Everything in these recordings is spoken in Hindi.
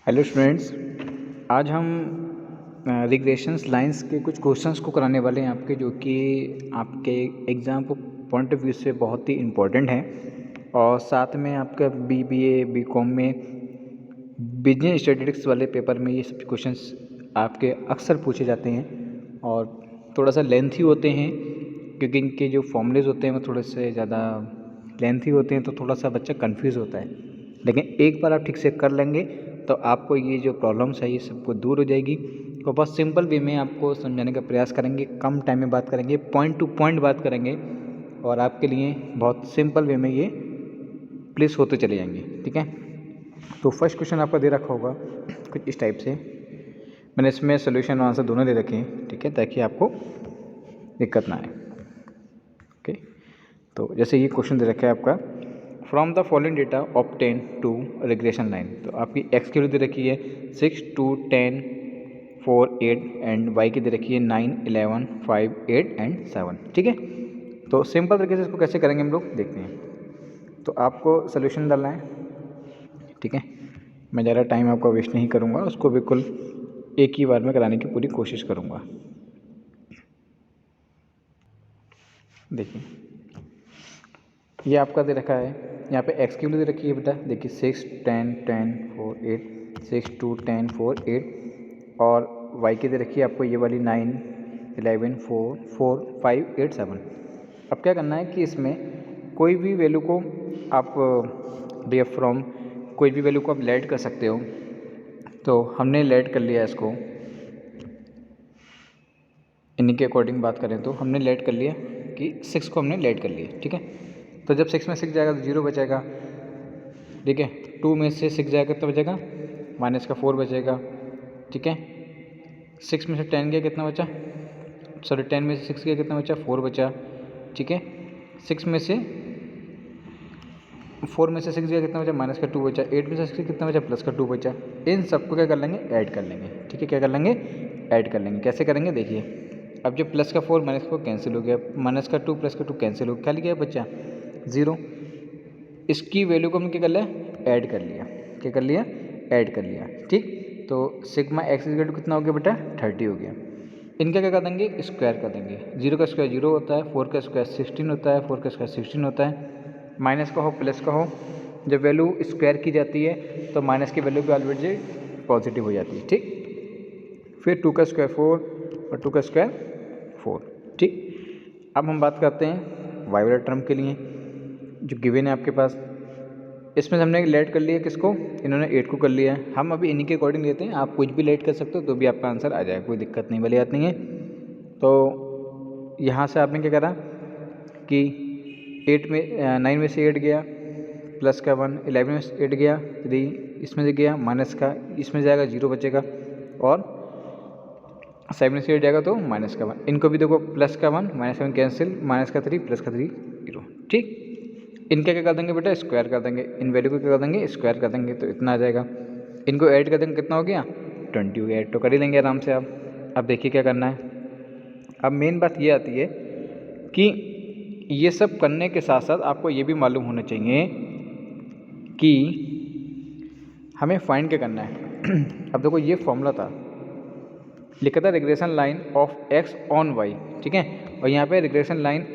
हेलो स्टूडेंट्स, आज हम रिग्रेशंस लाइंस के कुछ क्वेश्चंस को कराने वाले हैं आपके, जो कि आपके एग्ज़ाम को पॉइंट ऑफ व्यू से बहुत ही इम्पोर्टेंट हैं। और साथ में आपका बीबीए बीकॉम में बिजनेस स्टैटिस्टिक्स वाले पेपर में ये सब क्वेश्चंस आपके अक्सर पूछे जाते हैं और थोड़ा सा लेंथी होते हैं, क्योंकि इनके जो फॉर्मूलेज होते हैं वो थोड़े से ज़्यादा लेंथी होते हैं, तो थोड़ा सा बच्चा कंफ्यूज होता है। लेकिन एक बार आप ठीक से कर लेंगे तो आपको ये जो प्रॉब्लम्स है ये सबको दूर हो जाएगी। तो बहुत सिंपल वे में आपको समझाने का प्रयास करेंगे, कम टाइम में बात करेंगे, पॉइंट टू पॉइंट बात करेंगे और आपके लिए बहुत सिंपल वे में ये प्लेस होते चले जाएंगे। ठीक है, तो फर्स्ट क्वेश्चन आपका दे रखा होगा कुछ इस टाइप से। मैंने इसमें सोल्यूशन और आंसर दोनों दे रखे हैं, ठीक है, ताकि आपको दिक्कत ना आए। ओके, तो जैसे ये क्वेश्चन दे रखा है आपका, from the following data obtain to regression line. तो आपकी एक्स की वैल्यू दे रखी है 6, 2, 10, 4, 8 एंड वाई की दे रखी है 9, 11, 5, 8 एंड 7। ठीक है, तो सिंपल तरीके से इसको कैसे करेंगे हम लोग देखते हैं। तो आपको सोल्यूशन डालना है, ठीक है। मैं ज़्यादा टाइम आपका वेस्ट नहीं करूँगा, उसको बिल्कुल एक ही बार में कराने की पूरी कोशिश करूँगा। देखिए, ये आपका दे रखा है, यहाँ पे एक्स की वैल्यू दे रखी है बेटा, देखिए 6, 10, 10, 4, 8, 6, 2, 10, 4, 8 और वाई की दे रखी है आपको ये वाली 9, 11, 4, 4, 5, 8, 7। अब क्या करना है कि इसमें कोई भी वैल्यू को आप भैया फ्रॉम कोई भी वैल्यू को आप लेट कर सकते हो। तो हमने लेट कर लिया इसको, इन्हीं के अकॉर्डिंग बात करें तो हमने लेट कर लिया कि 6 को हमने लेट कर लिया। ठीक है, तो जब 6 में 6 जाएगा तो 0 बचेगा। ठीक है, 2 में से 6 जाएगा कितना बचेगा, माइनस का 4 बचेगा। ठीक है, 6 में से 10 गया कितना बचा, सॉरी 10 में से 6 गया कितना बचा, 4 बचा। ठीक है, 6 में से 4 में से 6 गया कितना बचा, माइनस का 2 बचा। 8 में से 6 कितना बचा, प्लस का 2 बचा। इन सबको क्या कर लेंगे, ऐड कर लेंगे। ठीक है, क्या कर लेंगे, ऐड कर लेंगे। कैसे करेंगे देखिए, अब जब प्लस का 4 माइनस का कैंसिल हो गया, माइनस का 2 प्लस का 2 कैंसिल हो गया, क्या लिखा बच्चा 0। इसकी वैल्यू को हमने क्या कर लिया, ऐड कर लिया। क्या कर लिया, ऐड कर लिया। ठीक, तो सिग्मा एक्स की वैल्यू कितना हो गया बेटा, 30 हो गया। इनका क्या कर देंगे, स्क्वायर कर देंगे। 0 का स्क्वायर 0 होता है, 4 का स्क्वायर 16 होता है, 4 का स्क्वायर 16 होता है। माइनस का हो प्लस का हो, जब वैल्यू स्क्वायर की जाती है तो माइनस की वैल्यू भी ऑलरेडी पॉजिटिव हो जाती है। ठीक, फिर 2 का स्क्वायर 4 और 2 का स्क्वायर 4। ठीक, अब हम बात करते हैं वाई वाले टर्म के लिए जो गिवन है आपके पास। इसमें हमने लेट कर लिया किसको, इन्होंने 8 को कर लिया है। हम अभी इन्हीं के अकॉर्डिंग लेते हैं, आप कुछ भी लेट कर सकते हो तो भी आपका आंसर आ जाएगा, कोई दिक्कत नहीं वाली बात नहीं है। तो यहाँ से आपने क्या करा कि 9 में से 8 गया, प्लस का 1, 11 में से 8 गया 3, इसमें से गया माइनस का, इसमें जाएगा 0 बचेगा, और 7 में से 8 जाएगा तो माइनस का 1। इनको भी देखो, प्लस का 1 माइनस का 1 कैंसिल, माइनस का 3 प्लस का 3 0। ठीक, इनका क्या कर देंगे बेटा, स्क्वायर कर देंगे। इन वैल्यू को क्या कर देंगे, स्क्वायर कर देंगे, तो इतना आ जाएगा। इनको ऐड कर देंगे, कितना हो गया 20 हो गया। ऐड तो कर ही लेंगे आराम से। अब देखिए क्या करना है। अब मेन बात ये आती है कि ये सब करने के साथ साथ आपको ये भी मालूम होना चाहिए कि हमें फाइंड क्या करना है। अब देखो, ये फॉर्मूला था, लिखा था regression line of x on y. ठीक है, और यहाँ पे regression line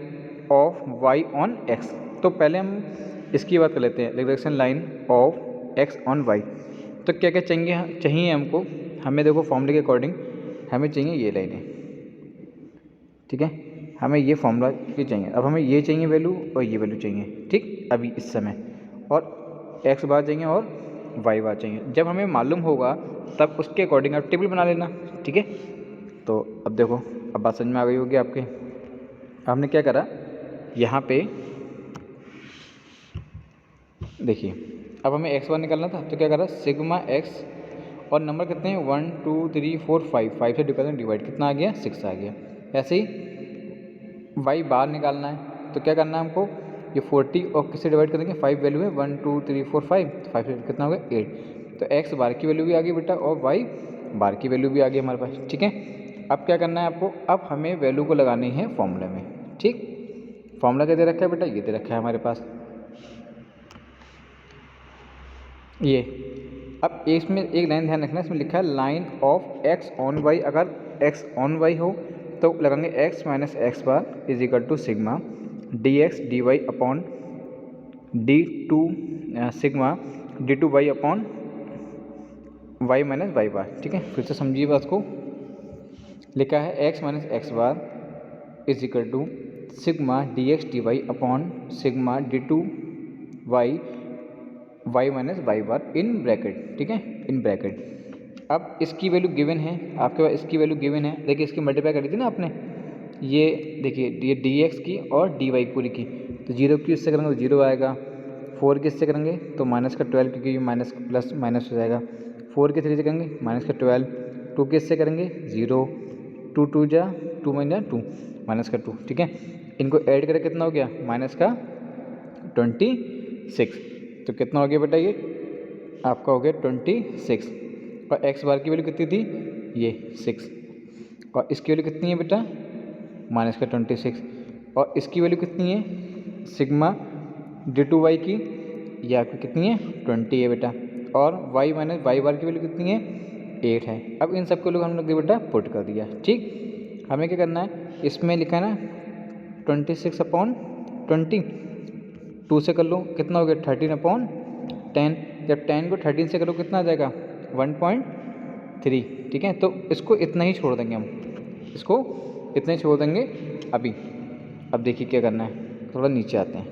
of y on x. तो पहले हम इसकी बात कर लेते हैं, regression line of x on y. तो क्या क्या चाहिए हमको, हमें देखो फॉर्मूले के अकॉर्डिंग हमें चाहिए ये लाइनें। ठीक है, हमें ये फॉर्मूला ये चाहिए। अब हमें ये चाहिए वैल्यू और ये वैल्यू चाहिए। ठीक, अभी इस समय, और एक्स बार चाहिए और वाई बार चाहिए। जब हमें मालूम होगा तब उसके अकॉर्डिंग आप टेबल बना लेना। ठीक है, तो अब देखो, अब बात समझ में आ गई होगी आपके। हमने क्या करा यहाँ पे, देखिए, अब हमें एक्स बार निकालना था, तो क्या करा, सिग्मा एक्स, और नंबर कितने हैं 1 2 3 4 5 से डिवाइड कितना आ गया, 6 आ गया। ऐसे ही वाई बार निकालना है, तो क्या करना है हमको, ये 40 और किससे डिवाइड करेंगे, 5 वैल्यू है 1 2 3 4 5, तो 5 से कितना हो गया 8। तो एक्स बार की वैल्यू भी आ गई बेटा और वाई बार की वैल्यू भी आ गई हमारे पास। ठीक है, अब क्या करना है आपको, अब हमें वैल्यू को लगानी है फॉर्मूले में। ठीक, फॉर्मूला क्या दे रखा है बेटा, ये दे रखा है हमारे पास ये। अब इसमें एक लाइन ध्यान रखना, इसमें लिखा है line of x on y. अगर एक्स ऑन वाई हो तो लगाएंगे x minus x bar is equal to sigma d x d y upon d two sigma d two y upon y minus y bar. ठीक है, फिर से समझिए बात को। लिखा है x minus x bar is equal to sigma d x d y upon sigma d two y y minus y bar in bracket. ठीक है, इन ब्रैकेट। अब इसकी वैल्यू गिवन है आपके पास, इसकी वैल्यू गिवन है। देखिए इसकी मल्टीप्लाई करी थी ना आपने, ये देखिए ये डी एक्स की और डी वाई पूरी की, तो जीरो की इससे करेंगे तो जीरो आएगा, 4 की इससे करेंगे तो माइनस का 12 क्योंकि माइनस प्लस माइनस हो जाएगा, 4 के 3 से करेंगे माइनस का 12, 2 के इससे करेंगे 0, 2 2 जा 2 माइन जा 2 माइनस का 2। ठीक है, इनको ऐड करें कितना हो गया माइनस का 26। तो कितना हो गया बेटा, ये आपका हो गया 26। और एक्स बार की वैल्यू कितनी थी, ये 6, और इसकी वैल्यू कितनी है बेटा माइनस का 26, और इसकी वैल्यू कितनी है सिग्मा डी टू वाई की, ये आपकी कितनी है 20 है बेटा, और वाई माइनस वाई बार की वैल्यू कितनी है 8 है। अब इन सबको लोग हम लोग बेटा पुट कर दिया। ठीक, हमें क्या करना है, इसमें लिखा है ना 26 अपॉन 20, 2 से कर लो कितना हो गया 13 अपॉन 10, जब 10 को 13 से करो कितना आ जाएगा 1.3। ठीक है, तो इसको इतना ही छोड़ देंगे हम, इसको इतना ही छोड़ देंगे अभी। अब देखिए क्या करना है, थोड़ा नीचे आते हैं।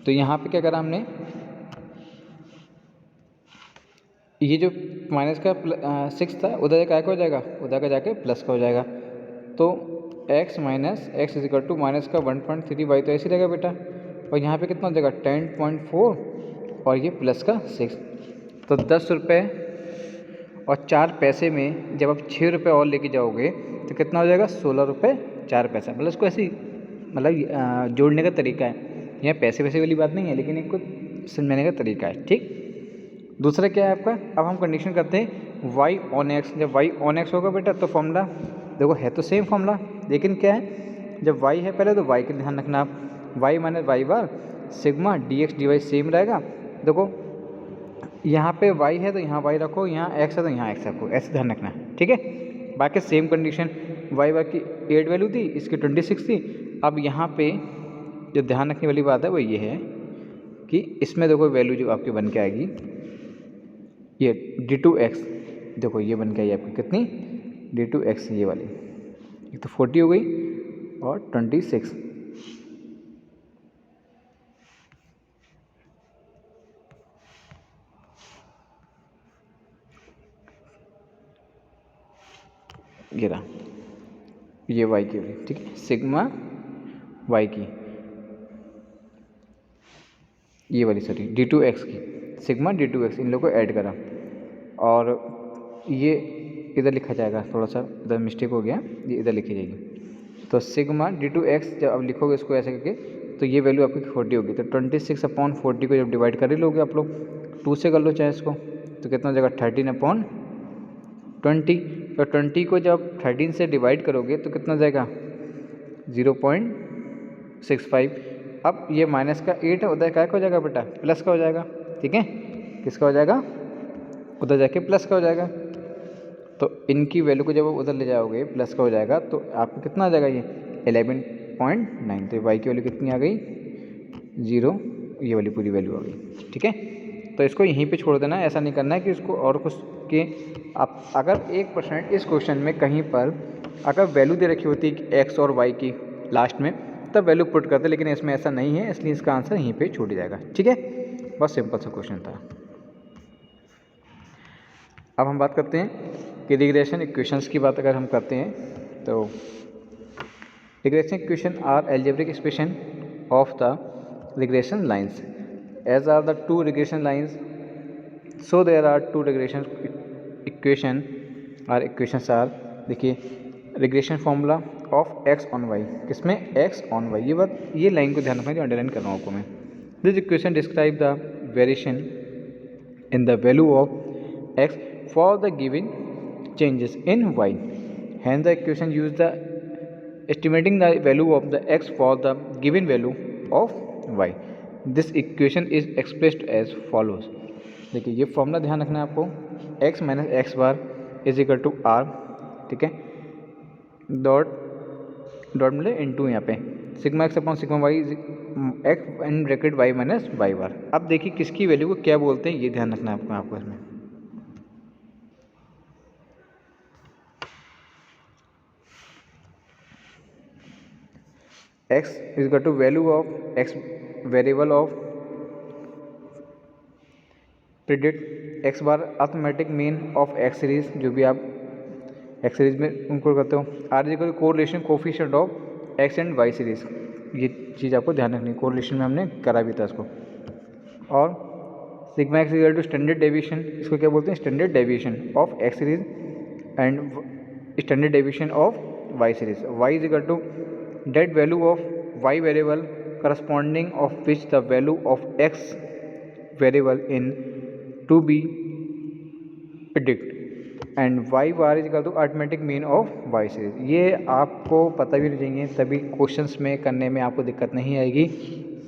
तो यहाँ पे क्या करा हमने, ये जो माइनस का 6 था उधर क्या हो जाएगा, उधर का जाके प्लस का हो जाएगा। तो x minus x is equal to minus का 1.3 वाई, तो ऐसे रहेगा बेटा, और यहाँ पे कितना हो जाएगा 10.4 और ये प्लस का 6। तो 10 रुपये और 4 पैसे में जब आप 6 रुपये और लेके जाओगे तो कितना हो जाएगा 16 रुपये 4 पैसा। मतलब इसको ऐसे मतलब जोड़ने का तरीका है, यह पैसे वैसे वाली बात नहीं है, लेकिन एक को समझाने का तरीका है। ठीक, दूसरा क्या है आपका, अब हम कंडीशन करते हैं y ऑन x। जब y ऑन x होगा बेटा तो फॉर्मूला देखो है तो सेम फॉर्मूला, लेकिन क्या है जब y है पहले तो y का ध्यान रखना आप, y minus y bar sigma d x d y same रहेगा। देखो यहाँ पे y है तो यहाँ y रखो, यहाँ x है तो यहाँ x रखो, ऐसे ध्यान रखना है। ठीक है, बाकी सेम कंडीशन, y बार की 8 वैल्यू थी, इसकी 26 थी। अब यहाँ पे जो ध्यान रखने वाली बात है वो ये है कि इसमें देखो वैल्यू जो आपकी बन के आएगी ये d2x, देखो ये बन के आई आपकी कितनी d2x, ये वाली एक तो 40 हो गई और 26। ये रहा ये y की वैल्यू। ठीक है, सिग्मा y की ये वाली सॉरी d2x की सिग्मा d2x, इन लोगों को ऐड करा और ये इधर लिखा जाएगा, थोड़ा सा इधर मिस्टेक हो गया, ये इधर लिखी जाएगी। तो सिग्मा d2x जब अब लिखोगे इसको ऐसे करके तो ये वैल्यू आपकी 40 होगी। तो 26 अपॉन 40 को जब डिवाइड कर ही लोगे आप लोग, 2 से कर लो चाहे इसको, तो कितना हो जाएगा 13 अपॉन 20। तो 20 को जब 13 से डिवाइड करोगे तो कितना जाएगा 0.65। अब ये माइनस का 8 है, उधर क्या हो जाएगा बेटा प्लस का हो जाएगा। ठीक है, किसका हो जाएगा, उधर जाके प्लस का हो जाएगा। तो इनकी वैल्यू को जब उधर ले जाओगे प्लस का हो जाएगा तो आपको कितना आ जाएगा ये 11.9। तो वाई की वैल्यू कितनी आ गई 0, ये वाली पूरी वैल्यू आ गई। ठीक है, तो इसको यहीं पे छोड़ देना है, ऐसा नहीं करना है कि इसको और कुछ के आप अगर 1% इस क्वेश्चन में कहीं पर अगर वैल्यू दे रखी होती है एक्स और वाई की लास्ट में तब वैल्यू पुट करते, लेकिन इसमें ऐसा नहीं है, इसलिए इसका आंसर यहीं पे छूट जाएगा। ठीक है, बहुत सिंपल सा क्वेश्चन था। अब हम बात करते हैं कि रिग्रेशन इक्वेशंस की बात अगर हम करते हैं तो regression equation are algebraic expression of the regression lines as are the 2 regression lines, so there are 2 regression equation or equations are. देखिए regression formula of x on y, किसमें एक्स ऑन वाई, ये बात ये लाइन को ध्यान रखना जो अंडरलाइन कर रहा हूँ आपको मैं। This equation describe the variation in the value of x for the given changes in y. Hence the equation use the estimating the value of the x for the given value of y. This equation is expressed as follows. देखिए ये फॉर्मूला ध्यान रखना है आपको, x minus x bar is equal to r, ठीक है, डॉट डॉट मिले इनटू यहाँ पे sigma x upon sigma y x in bracket y minus y bar. अब देखिए किसकी वैल्यू को क्या बोलते हैं ये ध्यान रखना है आपको इसमें। x is equal to value of x variable of predict x बार arithmetic mean of x series, जो भी आप x सीरीज में उनको करते हो। R is equal to correlation coefficient of x and y series, ये चीज़ आपको ध्यान रखनी है, कोरिलेशन में हमने करा भी था इसको। और sigma x equal to standard deviation, इसको क्या बोलते हैं, standard deviation of x series and standard deviation of y series. y is equal to that value of y variable corresponding of which the value of x variable in to be predict and y bar is equal to arithmetic mean of y series। ये आपको पता भी नहीं चाहिए, तभी क्वेश्चंस में करने में आपको दिक्कत नहीं आएगी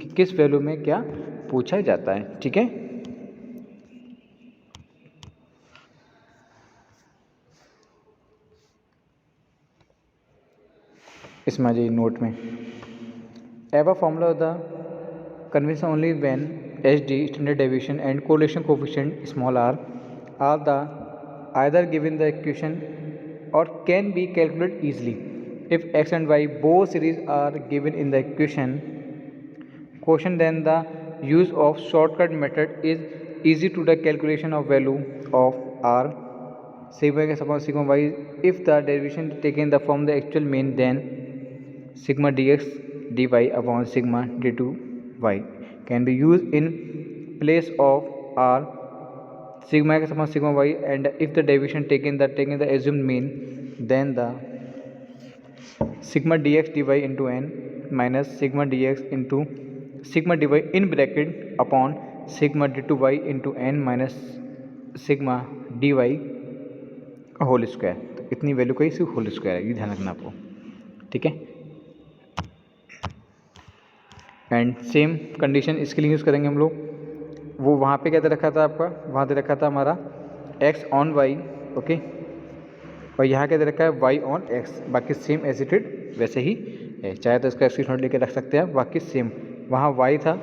कि किस वैल्यू में क्या पूछा जाता है, ठीक है। इसमें जी नोट में ever formula of the convention only when h d standard deviation and correlation coefficient small are the either given the equation और can be calculate easily if x and y both series are given in the question then the use of shortcut method is easy to the calculation of value of r sigma x upon sigma y if the derivation taken the from the actual mean then sigma dx dy upon sigma d2 y can be used in place of r sigma x upon sigma y and if the derivation taken the assumed mean then the sigma dx dy into n minus sigma dx into sigma dy in bracket upon sigma d2 y into n minus sigma dy whole square. तो इतनी वैल्यू का ही होल स्क्वायर है, ये ध्यान रखना आपको, ठीक है। एंड सेम कंडीशन इसके लिए यूज़ करेंगे हम लोग, वो वहाँ पे क्या दे रखा था आपका, वहाँ दे रखा था हमारा x ऑन y, ओके, और यहाँ क्या दे रखा है y ऑन x, बाकी सेम एज इट इज वैसे ही है, चाहे तो इसका स्क्रीनशॉट लेके रख सकते हैं, बाकी सेम, वहाँ y था,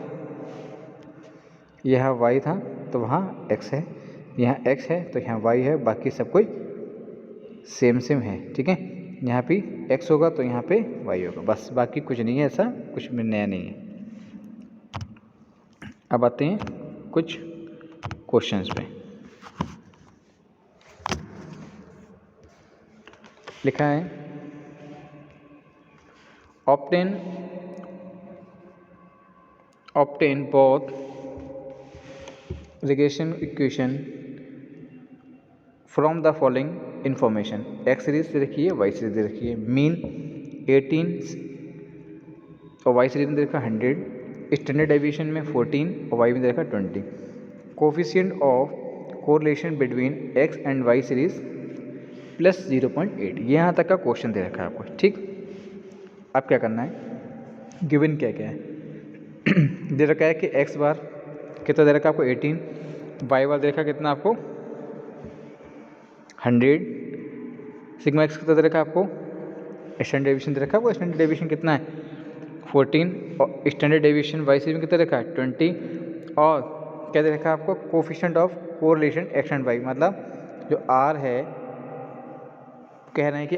यहाँ y था तो वहाँ x है, यहाँ x है तो यहाँ y है, बाकी सब कुछ सेम है, ठीक है। यहाँ पे x होगा तो यहाँ पे y होगा, बस बाकी कुछ नहीं है, ऐसा कुछ भी नया नहीं है। अब आते हैं कुछ क्वेश्चंस पे। लिखा है obtain both regression equation from the following information. X series दे रखी है, वाई सीरीज दे रखी है, मीन 18 और वाई सीरीज में दे रखा 100, स्टैंडर्ड डेविएशन में 14 और वाई में दे रखा 20, coefficient of correlation between x and y series plus 0.8। यहाँ तक का क्वेश्चन दे रखा है आपको, ठीक। अब क्या करना है, गिवन क्या क्या है दे रखा है कि एक्स बार कितना दे रखा है आपको 18, वाई बार दे रखा कितना आपको 100, सिग्मा एक्स कितना दे रखा है आपको, स्टैंडर्ड डेविएशन दे रखा है, वो स्टैंडर्ड डेविएशन कितना है 14 और स्टैंडर्ड डेविएशन वाई सीरीज में कितना रखा है 20, और क्या दे रखा है आपको coefficient of correlation x and y, मतलब जो आर है कह रहे हैं कि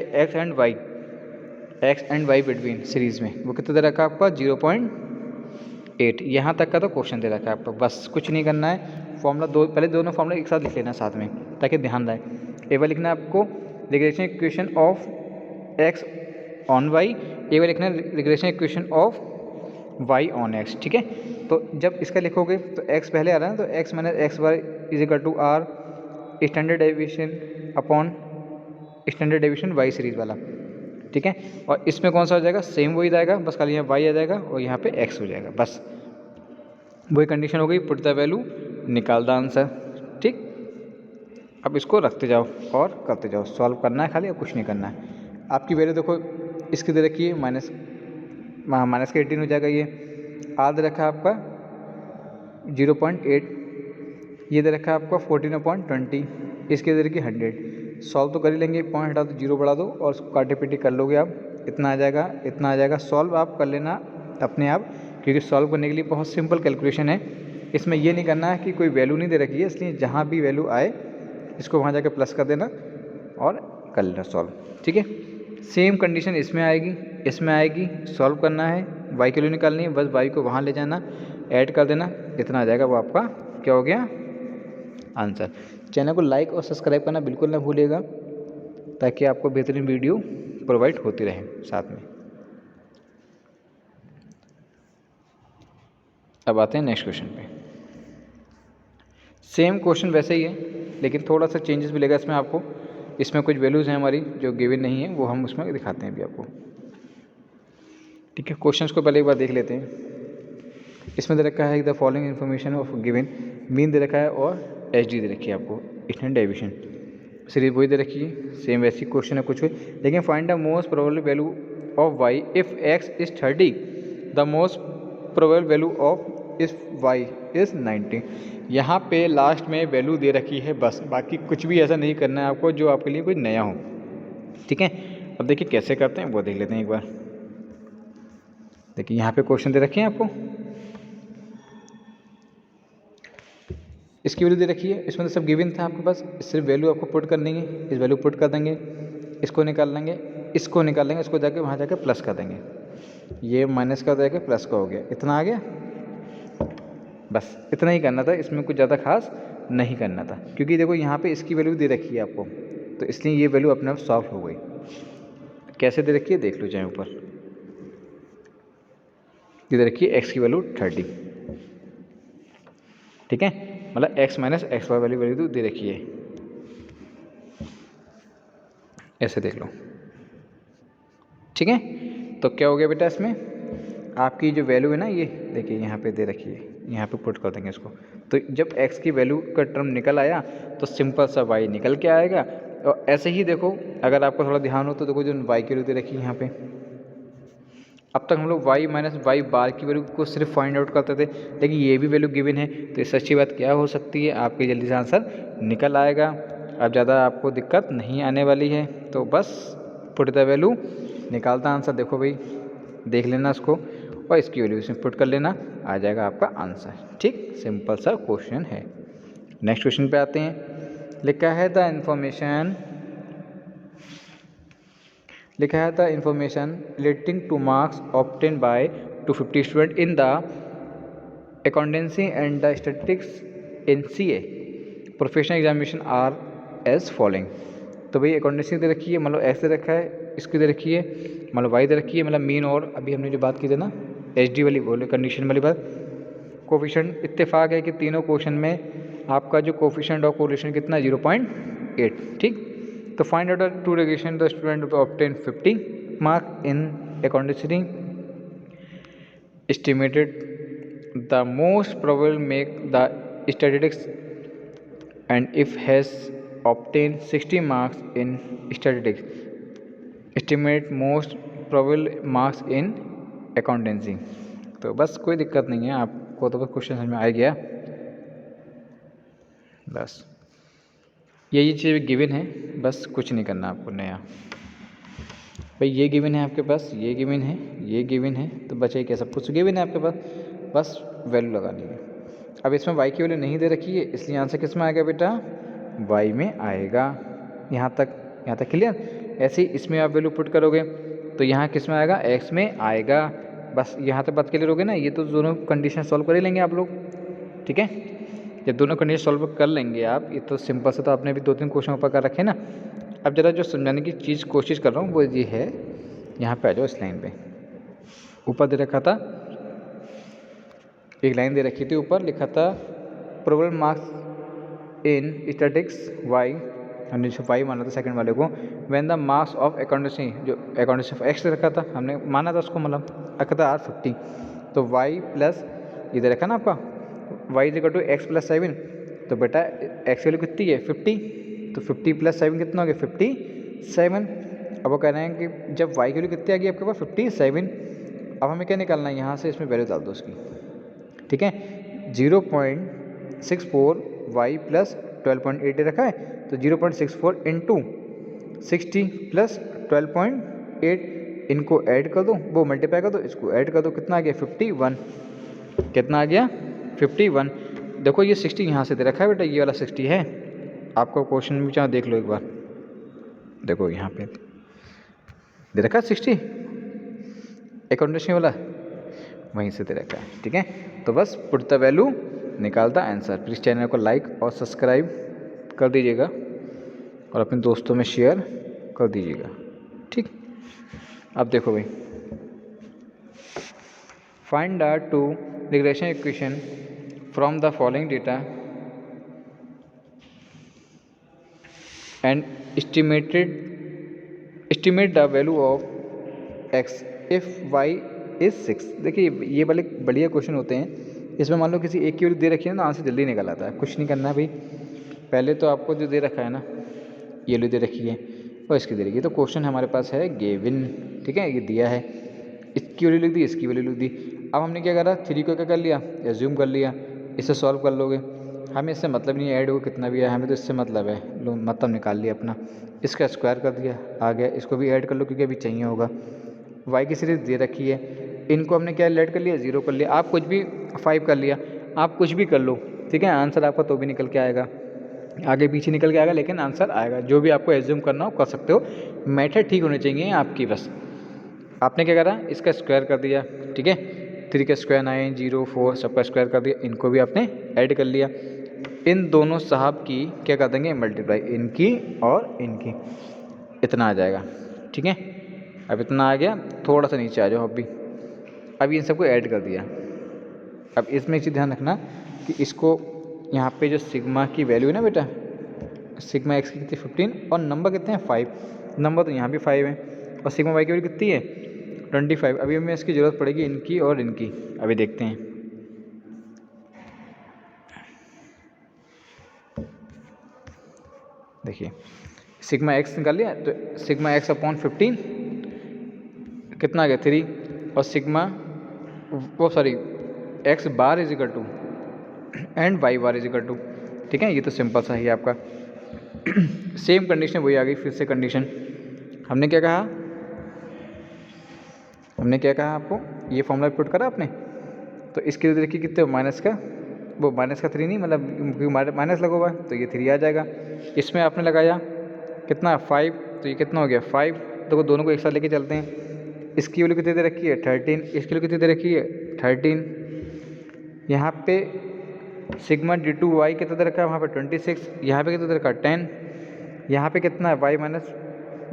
x and y between series में वो कितना दे रखा है आपका 0.8। यहाँ तक का तो क्वेश्चन दे रखा है आपको, बस कुछ नहीं करना है। फॉर्मूला पहले दोनों फॉर्मूला एक साथ लिख लेना साथ में ताकि ध्यान रहे। एक बार लिखना है आपको regression equation of x on y, एक बार लिखना है regression equation of y on x, ठीक है। तो जब इसका लिखोगे तो एक्स पहले आ रहा है तो x minus x y is equal to r standard deviation upon standard deviation Y series वाला, ठीक है। और इसमें कौन सा हो जाएगा, सेम वही जाएगा, बस खाली यहाँ वाई आ जाएगा और यहाँ पे एक्स हो जाएगा, बस वही कंडीशन हो गई। पुट द वैल्यू, निकाल द आंसर, ठीक। अब इसको रखते जाओ और करते जाओ, सॉल्व करना है खाली और कुछ नहीं करना है। आपकी वैल्यू देखो इसकी दे रखी है माइनस का 18 हो जाएगा, ये आर दे रखा है आपका 0.8 ये दे रखा है आपका 14/20, इसके दे रखी 100। सॉल्व तो कर ही लेंगे, पॉइंट हटा दो, जीरो बढ़ा दो और उसको काटे पीटे कर लोगे आप, इतना आ जाएगा, इतना आ जाएगा। सॉल्व आप कर लेना अपने आप, क्योंकि सॉल्व करने के लिए बहुत सिंपल कैलकुलेशन है। इसमें ये नहीं करना है कि कोई वैल्यू नहीं दे रखी है, इसलिए जहाँ भी वैल्यू आए इसको वहाँ जाकर प्लस कर देना और कर लेना सॉल्व, ठीक है। सेम कंडीशन इसमें आएगी, इसमें आएगी, सॉल्व करना है, वाई की वैल्यू निकालनी है, बस वाई को वहाँ ले जाना, ऐड कर देना, इतना आ जाएगा, वो आपका क्या हो गया आंसर। चैनल को लाइक और सब्सक्राइब करना बिल्कुल ना भूलिएगा, ताकि आपको बेहतरीन वीडियो प्रोवाइड होती रहे साथ में। अब आते हैं नेक्स्ट क्वेश्चन पे। सेम क्वेश्चन वैसे ही है, लेकिन थोड़ा सा चेंजेस मिलेगा इसमें आपको। इसमें कुछ वैल्यूज़ हैं हमारी जो गिवन नहीं है, वो हम उसमें दिखाते हैं अभी आपको, ठीक है। क्वेश्चंस को पहले एक बार देख लेते हैं। इसमें दे रखा है the following information of given, mean they रखा है और एच डी दे रखी है आपको, स्टैंडर्ड डेविएशन। सीरीज वही दे रखी है, सेम वैसी क्वेश्चन है कुछ भी, लेकिन find the most probable value of why if x is 30, the most probable value of इस वाई इज़ 90। यहाँ पे लास्ट में वैल्यू दे रखी है बस, बाकी कुछ भी ऐसा नहीं करना है आपको जो आपके लिए कोई नया हो, ठीक है। अब देखिए कैसे करते हैं वो देख लेते हैं एक बार। देखिए यहाँ पे क्वेश्चन दे रखे हैं आपको, इसकी वैल्यू दे रखी है, इसमें तो सब गिवन था आपके पास, सिर्फ वैल्यू आपको पुट करनी है, इस वैल्यू पुट कर देंगे, इसको निकाल लेंगे, इसको निकाल लेंगे, इसको जाके वहाँ जाके प्लस कर देंगे, ये माइनस का जाके प्लस का हो गया, इतना आ गया। बस इतना ही करना था, इसमें कुछ ज़्यादा खास नहीं करना था, क्योंकि देखो यहाँ पे इसकी वैल्यू दे रखी है आपको, तो इसलिए ये वैल्यू अपने आप सॉल्व हो गई। कैसे दे रखी है देख लो चाहे ऊपर, ये दे रखी है एक्स की वैल्यू 30, ठीक है, मतलब एक्स माइनस एक्स वाई वाली वैल्यू दे रखी है, ऐसे देख लो, ठीक है। तो क्या हो गया बेटा, इसमें आपकी जो वैल्यू है ना, ये देखिए यहाँ पे दे रखी है, यहाँ पे पुट कर देंगे इसको, तो जब x की वैल्यू का टर्म निकल आया तो सिंपल सा y निकल के आएगा। और ऐसे ही देखो, अगर आपको थोड़ा ध्यान हो तो देखो जो y की वैल्यू दे रखी है यहाँ पे, अब तक हम लोग y माइनस वाई बार की वैल्यू को सिर्फ फाइंड आउट करते थे, लेकिन ये भी वैल्यू गिवन है, तो इससे अच्छी बात क्या हो सकती है, आपके जल्दी से आंसर निकल आएगा। अब ज़्यादा आपको दिक्कत नहीं आने वाली है, तो बस पुट द वैल्यू, निकालता आंसर, देखो भाई देख लेना इसको और इसकी वैल्यू इसमें पुट कर लेना, आ जाएगा आपका आंसर, ठीक। सिंपल सा क्वेश्चन है। नेक्स्ट क्वेश्चन पे आते हैं। लिखा है the information relating to marks obtain by 250 student in the accountancy and the statistics in CA professional examination are as following. तो भाई अकाउंटेंसी दे रखी है, मतलब एक्स दे रखा है, इसकी दे रखी है, मतलब वाई दे रखी है, मतलब मीन, और अभी हमने जो बात की थी ना HD वाली बोले कंडीशन वाली बात, कोफिशिएंट इत्तेफाक है कि तीनों क्वेश्चन में आपका जो कोफिशिएंट और कोरिलेशन कितना है 0.8, ठीक। तो find out two regression the student obtain 50 mark in accountancy estimated the most probable make the statistics and if has obtain 60 marks in statistics, estimate most probable marks in accountancy। तो बस कोई दिक्कत नहीं है, आपको तो बस क्वेश्चन समझ में आ गया, बस यही चीज़ गिवन है, बस कुछ नहीं करना आपको नया। भाई ये गिवन है आपके पास, ये गिवन है, ये गिवन है, तो बचे क्या, सब कुछ गिवन है आपके पास, बस वैल्यू लगानी है। अब इसमें y की वैल्यू नहीं दे रखी है, इसलिए आंसर किस में आएगा बेटा, y में आएगा। यहाँ तक क्लियर। ऐसे ही इसमें आप वैल्यू पुट करोगे तो यहाँ किस में आएगा, x में आएगा। बस यहाँ तक बात क्लियर हो गई ना, ये तो दोनों कंडीशन सॉल्व कर ही लेंगे आप लोग, ठीक है। जब दोनों कंडीशन सॉल्व कर लेंगे आप, ये तो सिंपल से, तो आपने भी 2-3 क्वेश्चन ऊपर कर रखे ना। अब ज़रा जो समझाने की चीज़ कोशिश कर रहा हूँ वो ये है, यहाँ पे आ जाओ, इस लाइन पे ऊपर दे रखा था, एक लाइन दे रखी थी, ऊपर लिखा था probable marks in statistics y, हमने जो वाई माना था सेकंड वाले को, when the marks of accountancy, जो अकाउंटेंसी ऑफ एक्स रखा था हमने, माना था उसको, मतलब रखा था R50, तो वाई प्लस ये दे रखा ना आपका y equal to x plus 7, तो बेटा एक्स वैल्यू कितनी है 50, तो 50 प्लस 7 कितना हो गया 57। अब वो कह रहे हैं कि जब वाई की वैल्यू कितनी आ गई आपके पास 57, अब हमें क्या निकालना है, यहाँ से इसमें वैल्यू डाल दो उसकी, ठीक है। 0.64 वाई प्लस 12.8 दे रखा है, तो 0.64 इंटू 60 प्लस 12.8, इनको ऐड कर दो, वो मल्टीप्लाई कर दो, इसको ऐड कर दो, कितना आ गया 51। कितना आ गया 51। देखो ये 60 यहाँ से दे रखा है बेटा, ये वाला 60 है, आपको क्वेश्चन में चाहे देख लो एक बार, देखो यहाँ पे दे रखा है 60, अकाउंटेंसी वाला वहीं से दे रखा है। ठीक है, तो बस पुट द वैल्यू, निकाल द आंसर। प्लीज़ चैनल को लाइक और सब्सक्राइब कर दीजिएगा और अपने दोस्तों में शेयर कर दीजिएगा। ठीक, अब देखो भाई, find the two regression equation from the following data and estimate the value of x if y is 6। देखिए ये वाले बढ़िया क्वेश्चन होते हैं, इसमें मान लो किसी एक की वैल्यू दे रखी है ना, आंसर जल्दी निकल आता है। कुछ नहीं करना है भाई, पहले तो आपको जो दे रखा है ना, ये वैल्यू दे रखी है और इसकी दे रखी है, तो क्वेश्चन हमारे पास है गिवन। ठीक है, ये दिया है, इसकी वैल्यू लिख दी, इसकी वैल्यू लिख दी। अब हमने क्या करा, 3 को क्या कर लिया, एज्यूम कर लिया, इसे सॉल्व कर लोगे। हमें इससे मतलब नहीं है ऐड हो कितना भी है, हमें तो इससे मतलब है, लो मतलब निकाल लिया अपना, इसका स्क्वायर कर दिया, आ गया। इसको भी ऐड कर लो क्योंकि अभी चाहिए होगा। वाई की सीरीज दे रखी है, इनको हमने क्या ऐड कर लिया, 0 कर लिया। आप कुछ भी 5 कर लिया, आप कुछ भी कर लो, ठीक है, आंसर आपका तो भी निकल के आएगा, आगे पीछे निकल के आएगा, लेकिन आंसर आएगा। जो भी आपको एज्यूम करना हो कर सकते हो, मेथड ठीक होनी चाहिए आपकी। बस आपने क्या करा, इसका स्क्वायर कर दिया, ठीक है, 3 का स्क्वायर 9, 0, 4 सबका स्क्वायर कर दिया, इनको भी आपने ऐड कर लिया। इन दोनों साहब की क्या कर देंगे, मल्टीप्लाई, इनकी और इनकी, इतना आ जाएगा। ठीक है, अब इतना आ गया, थोड़ा सा नीचे आ जाओ अभी इन सबको ऐड कर दिया। अब इसमें एक चीज़ ध्यान रखना कि इसको यहाँ पे जो सिग्मा की वैल्यू है ना बेटा, सिग्मा एक्स की कितनी 15 और नंबर कितने हैं 5, नंबर तो यहाँ भी 5 है, और सिग्मा वाई की वैल्यू कितनी है 25। अभी हमें इसकी ज़रूरत पड़ेगी इनकी और इनकी, अभी देखते हैं। देखिए सिग्मा एक्स निकाल लिया, तो सिग्मा एक्स अपॉन 15 कितना आ गया 3, और सिग्मा वो sorry x bar is equal to and y bar is equal to. ठीक है, ये तो सिंपल सा ही है आपका। सेम कंडीशन वही आ गई, फिर से कंडीशन हमने क्या कहा, आपको ये फॉर्मूला पुट करा आपने, तो इसके लिए देखिए कितने माइनस का, वो माइनस का 3 नहीं, मतलब माइनस लगा हुआ है तो ये 3 आ जाएगा। इसमें आपने लगाया कितना 5, तो ये कितना हो गया 5। तो दोनों को एक साथ लेके चलते हैं। इसकी वैल्यू कितनी दे रखी है 13, इसकी वैल्यू कितनी दे रखी है 13। यहाँ पे सिग्मा d2 y कितना दे रखा है, वहाँ पे 26, यहाँ पे कितना दे रखा है 10, यहाँ पे कितना है y माइनस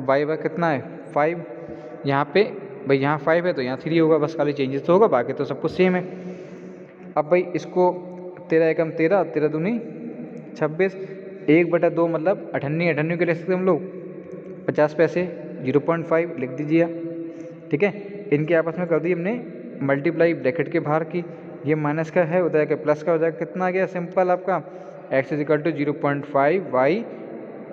वाई कितना है 5, यहाँ पे भाई यहाँ 5 है तो यहाँ 3 होगा, बस खाली चेंजेस तो होगा, बाकी तो सब कुछ सेम है। अब भाई इसको 13 एकम 13, 13 दूनी 26, 1/2 मतलब 98 के लिख सकते हम लोग, 50 पैसे 0.5 लिख दीजिए। ठीक है, इनके आपस में कर दी हमने मल्टीप्लाई, ब्रैकेट के बाहर की, ये माइनस का है उधर के प्लस का हो जाएगा, कितना आ गया सिंपल आपका x is equal to 0.5 y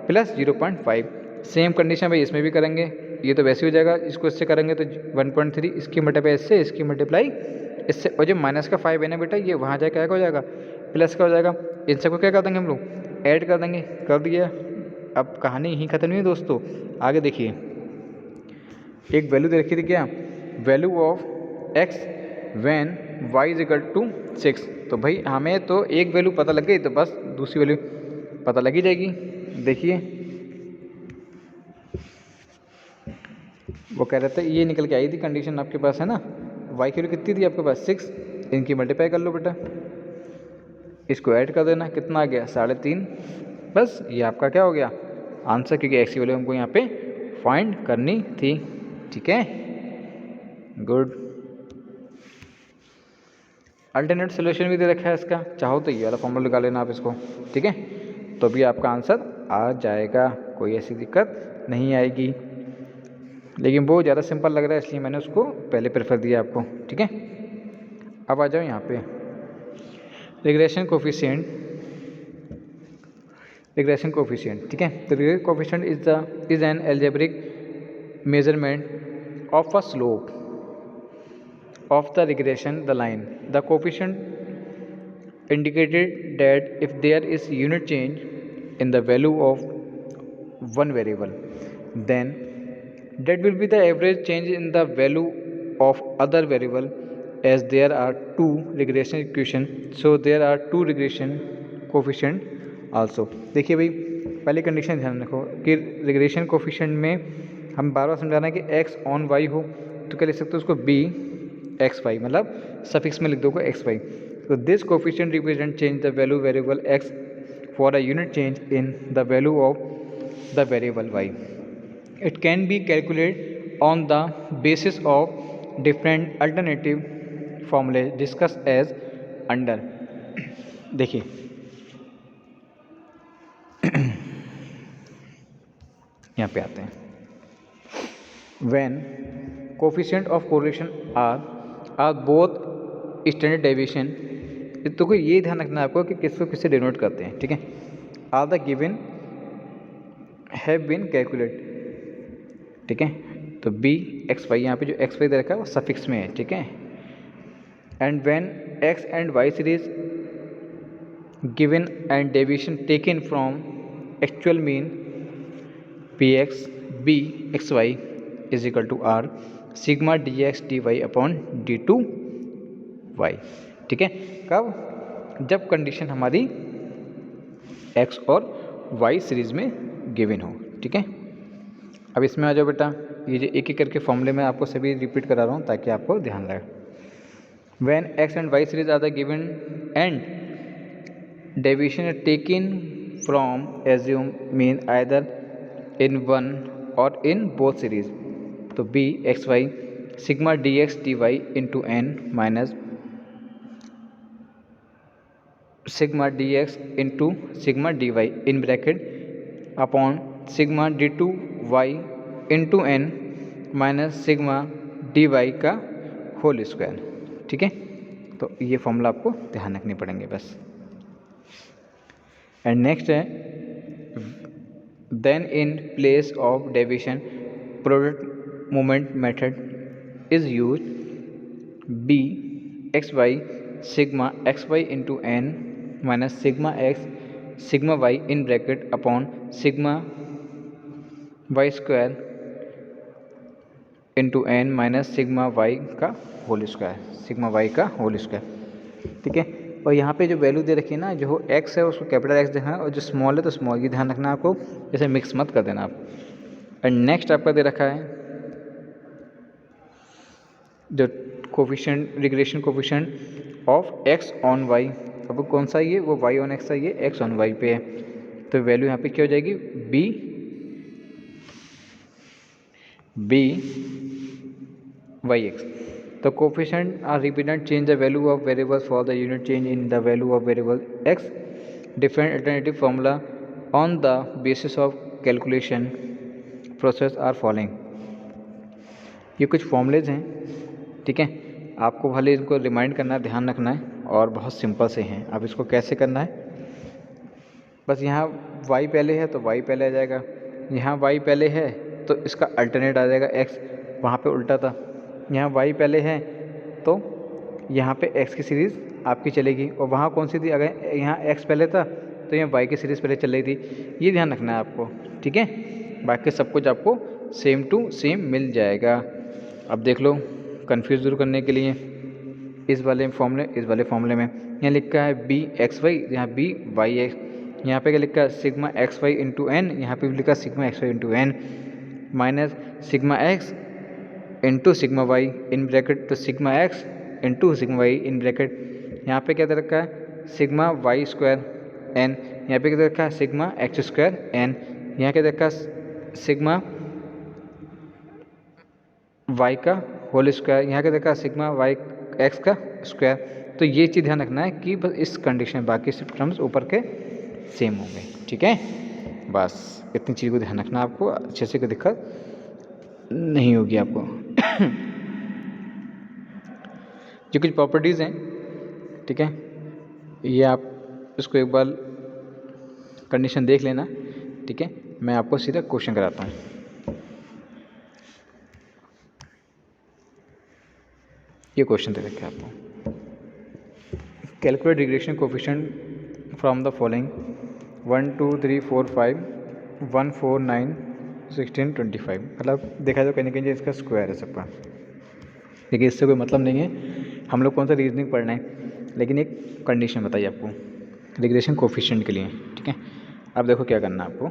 plus 0.5। Same condition भाई इसमें भी करेंगे, ये तो वैसे हो जाएगा, इसको इससे करेंगे तो 1.3, इसकी मल्टीप्लाई इससे, इसकी मल्टीप्लाई इससे, और जो माइनस का 5 है ना बेटा, ये वहाँ जाकर क्या हो जाएगा प्लस का हो जाएगा। इन सबको क्या कर देंगे हम लोग, ऐड कर देंगे, कर दिया। अब कहानी यहीं खत्म नहीं है दोस्तों, आगे देखिए, एक वैल्यू दे रखी थी क्या, value of x when y is equal to 6। तो भाई हमें तो एक वैल्यू पता लग गई, तो बस दूसरी वैल्यू पता लगी जाएगी। देखिए वो कह रहे थे, ये निकल के आई थी कंडीशन आपके पास है ना, y की वैल्यू कितनी थी आपके पास 6, इनकी मल्टीप्लाई कर लो बेटा, इसको ऐड कर देना, कितना आ गया 3.5। बस ये आपका क्या हो गया आंसर, क्योंकि x की वैल्यू हमको यहाँ पे फाइंड करनी थी। ठीक है, गुड। अल्टरनेट सोल्यूशन भी दे रखा है इसका, चाहो तो ये वाला फॉर्मूला लगा लेना आप इसको। ठीक है, तो भी आपका आंसर आ जाएगा, कोई ऐसी दिक्कत नहीं आएगी, लेकिन वो ज़्यादा सिंपल लग रहा है इसलिए मैंने उसको पहले प्रेफर दिया आपको। ठीक है, अब आ जाओ यहाँ पे रिग्रेशन कोफिशिएंट, ठीक है, तो regression coefficient is an algebraic measurement of a slope of the regression the line. The coefficient indicated that if there is unit change in the value of one variable, then that will be the average change in the value of other variable, as there are two regression equation, so there are two regression coefficient also. देखिए भाई, पहले कंडीशन ध्यान रखो कि रिग्रेशन कोफिशिएंट में हम बार बार समझाना है कि x ऑन y हो तो क्या लिख सकते हो उसको b x y, मतलब सफिक्स में लिख दो x y. So this coefficient represent change the value variable x for a unit change in the value of the variable y. It can be calculated on the basis of different alternative formulae discussed as under. देखिए यहाँ पे आते हैं. When coefficient of correlation are both standard deviation, तो कोई ये ध्यान रखना है आपको कि किसको किससे डिनोट करते हैं, ठीक है. Are the given have been calculate, ठीक है. तो बी एक्स वाई, यहाँ पे जो एक्स वाई दे रखा है वो सफिक्स में है, ठीक है. And when x and y series given and deviation taken from actual mean p x b x y is equal to r sigma d x d y upon d two y, ठीक है. कब? जब कंडीशन हमारी x और y सीरीज में गिवन हो, ठीक है. अब इसमें आ जाओ बेटा, ये जो एक एक करके फॉर्मूले में आपको सभी रिपीट करा रहा हूँ ताकि आपको ध्यान रहे. When x and y series are the given and deviation taken from assume mean either in one or in both series, तो b x y sigma d x d y into n minus sigma d x into sigma d y in bracket upon sigma d two y into n minus sigma d y का होल स्क्वायर, ठीक है. तो ये फॉर्मूला आपको ध्यान रखने पड़ेंगे बस. एंड नेक्स्ट है then in place of deviation product moment method is use b x y sigma x Y into n minus sigma x sigma y in bracket upon sigma y square into n minus sigma y का होल स्क्वायर, सिग्मा वाई का होल स्क्वायर, ठीक है. और यहाँ पे जो वैल्यू दे रखी है ना, जो एक्स है उसको कैपिटल एक्स देखना है और जो स्मॉल है तो स्मॉल, ये ध्यान रखना आपको, इसे मिक्स मत कर देना आप. एंड नेक्स्ट आपका दे रखा है जो coefficient regression coefficient of x on y. अब कौन सा ये, वो वाई ऑन एक्स है, ये एक्स ऑन वाई पे है, तो वैल्यू यहाँ पे क्या हो जाएगी बी वाई एक्स. तो coefficient are repeated change the value of variables for the unit change in the value of variable x. Different alternative formula on the basis of calculation process are following. ये कुछ फॉर्मूलेज हैं, ठीक है. आपको भले इनको रिमाइंड करना है, ध्यान रखना है, और बहुत सिंपल से हैं. अब इसको कैसे करना है, बस यहाँ y पहले है तो y पहले आ जाएगा, यहाँ y पहले है तो इसका अल्टरनेट आ जाएगा x, वहाँ पे उल्टा था. यहाँ y पहले है तो यहाँ पे x की सीरीज़ आपकी चलेगी, और वहाँ कौन सी थी, अगर यहाँ x पहले था तो यहाँ y की सीरीज़ पहले चल रही थी. ये ध्यान रखना है आपको, ठीक है. बाकी सब कुछ आपको सेम टू सेम मिल जाएगा. अब देख लो कन्फ्यूज़ दूर करने के लिए इस वाले फॉर्मूले में यहाँ लिखा है बी एक्स वाई, यहाँ बी वाई एक्स, यहाँ पे क्या लिखा है sigma x Y into n, यहाँ पे भी लिखा sigma x Y into n minus sigma x into sigma y in bracket, तो sigma x into sigma y in bracket. यहाँ पे क्या दे रखा है सिग्मा वाई स्क्वायर एन, यहाँ पे क्या दे रखा है सिग्मा एक्स स्क्वायर एन, यहाँ क्या दे रखा है सिग्मा वाई का होल स्क्वायर, यहाँ क्या देखा है सिग्मा वाई एक्स का स्क्वायर. तो ये चीज़ ध्यान रखना है कि बस इस कंडीशन में बाकी सब टर्म्स ऊपर के सेम होंगे, ठीक है. बस इतनी चीज़ को ध्यान रखना, आपको अच्छे से कोई दिक्कत नहीं होगी आपको. जो कुछ प्रॉपर्टीज़ हैं, ठीक है, ये आप इसको एक बार कंडीशन देख लेना, ठीक है. मैं आपको सीधा क्वेश्चन कराता हूँ. ये क्वेश्चन दे रखा है आपको, calculate regression coefficient from the following 1 2 3 4 5 1 4 9 16 25। मतलब देखा जाए कहीं ना कहीं इसका स्क्वायर है सबका, देखिए इससे कोई मतलब नहीं है, हम लोग कौन सा रीजनिंग पढ़ना है, लेकिन एक कंडीशन बताइए आपको रिग्रेशन कोफिशिएंट के लिए, ठीक है। अब देखो क्या करना है आपको,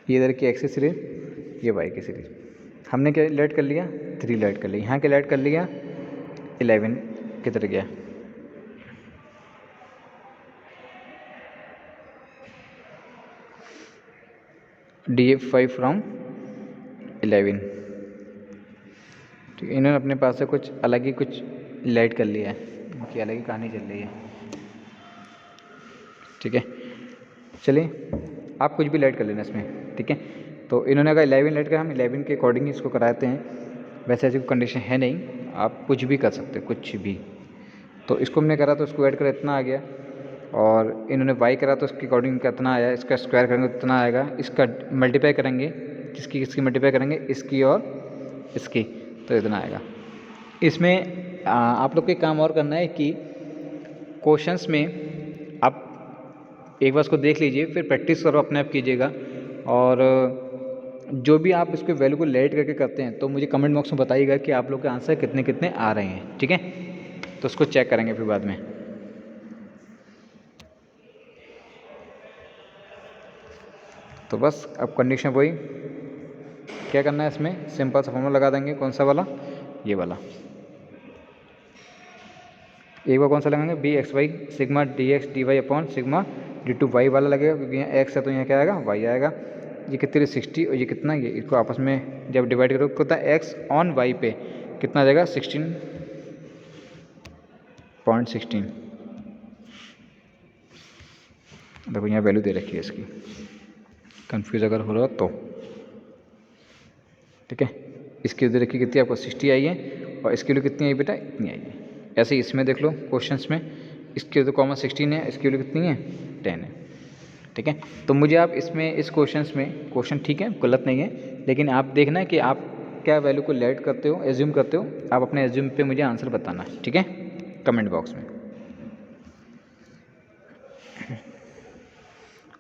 ये इधर की एक्स सीरीज, ये वाई की सीरीज, हमने क्या लेट कर लिया 3 लेट कर लिया, यहाँ क्या लेट कर लिया 11 किधर गया, DF5 फ्रॉम 11, ठीक है। इन्होंने अपने पास से कुछ अलग ही कुछ लेट कर लिया है, उनकी अलग ही कहानी चल रही है, ठीक है। चलिए आप कुछ भी लेट कर लेना इसमें, ठीक है। तो इन्होंने अगर 11 लेट कर, हम 11 के अकॉर्डिंग इसको कराते हैं, वैसे ऐसी कोई कंडीशन है नहीं, आप कुछ भी कर सकते हो कुछ भी। तो इसको हमने करा तो इसको ऐड करा इतना आ गया, और इन्होंने वाई करा तो इसके अकॉर्डिंग कितना आया, इसका स्क्वायर करेंगे तो इतना आएगा, इसका मल्टीप्लाई करेंगे, किसकी किसकी मल्टीप्लाई करेंगे, इसकी और इसकी, तो इतना आएगा। इसमें आप लोग को एक काम और करना है कि क्वेश्चंस में आप एक बार इसको देख लीजिए, फिर प्रैक्टिस करो, अपने आप कीजिएगा, और जो भी आप इसके वैल्यू को लेट करके करते हैं तो मुझे कमेंट बॉक्स में बताइएगा कि आप लोग के आंसर कितने कितने आ रहे हैं, ठीक है। तो उसको चेक करेंगे फिर बाद में। तो बस अब कंडीशन वही, क्या करना है इसमें, सिंपल सा फॉर्मूला लगा देंगे, कौन सा वाला, ये वाला। एक बार कौन सा लगाएंगे, b x y sigma d x d y upon sigma d two y वाला लगेगा, क्योंकि यहाँ एक्स है तो यहाँ क्या आएगा, वाई आएगा। ये कितनी 60 और ये कितना, ये इसको आपस में जब डिवाइड करो कितना, एक्स ऑन वाई पे कितना आ जाएगा 16.16। देखो यहाँ वैल्यू दे रखी है इसकी, कंफ्यूज अगर हो रहा तो, ठीक है। इसकी दे रखी कितनी आपको 60 आई है, और इसकी वैल्यू कितनी आई बेटा, इतनी आई है। ऐसे ही इसमें देख लो क्वेश्चंस में, इसकी तो कॉमन 16 है, इसकी वैल्यू कितनी है 10 है, ठीक है। तो मुझे आप इसमें इस क्वेश्चंस में, क्वेश्चन ठीक है गलत नहीं है, लेकिन आप देखना है कि आप क्या वैल्यू को लेट करते हो, एज्यूम करते हो, आप अपने एज्यूम पे मुझे आंसर बताना है, ठीक है, कमेंट बॉक्स में।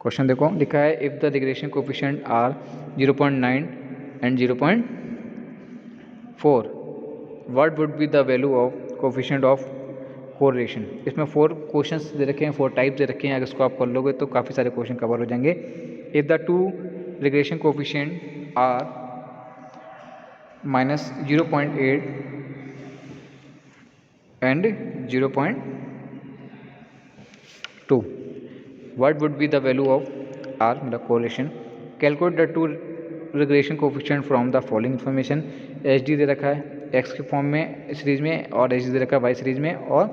क्वेश्चन देखो लिखा है, if the regression coefficient are 0.9 and 0.4 what would be the value of coefficient of correlation. इसमें 4 क्वेश्चंस दे रखे हैं, 4 टाइप्स दे रखे हैं, अगर इसको आप कर लोगे तो काफ़ी सारे क्वेश्चन कवर हो जाएंगे। If the two regression coefficient are -0.8 and 0.2 what would be the value of R मतलब correlation, calculate the two regression coefficient from the following information। HD दे रखा है X के फॉर्म में सीरीज में, और HD दे रखा है Y सीरीज में, और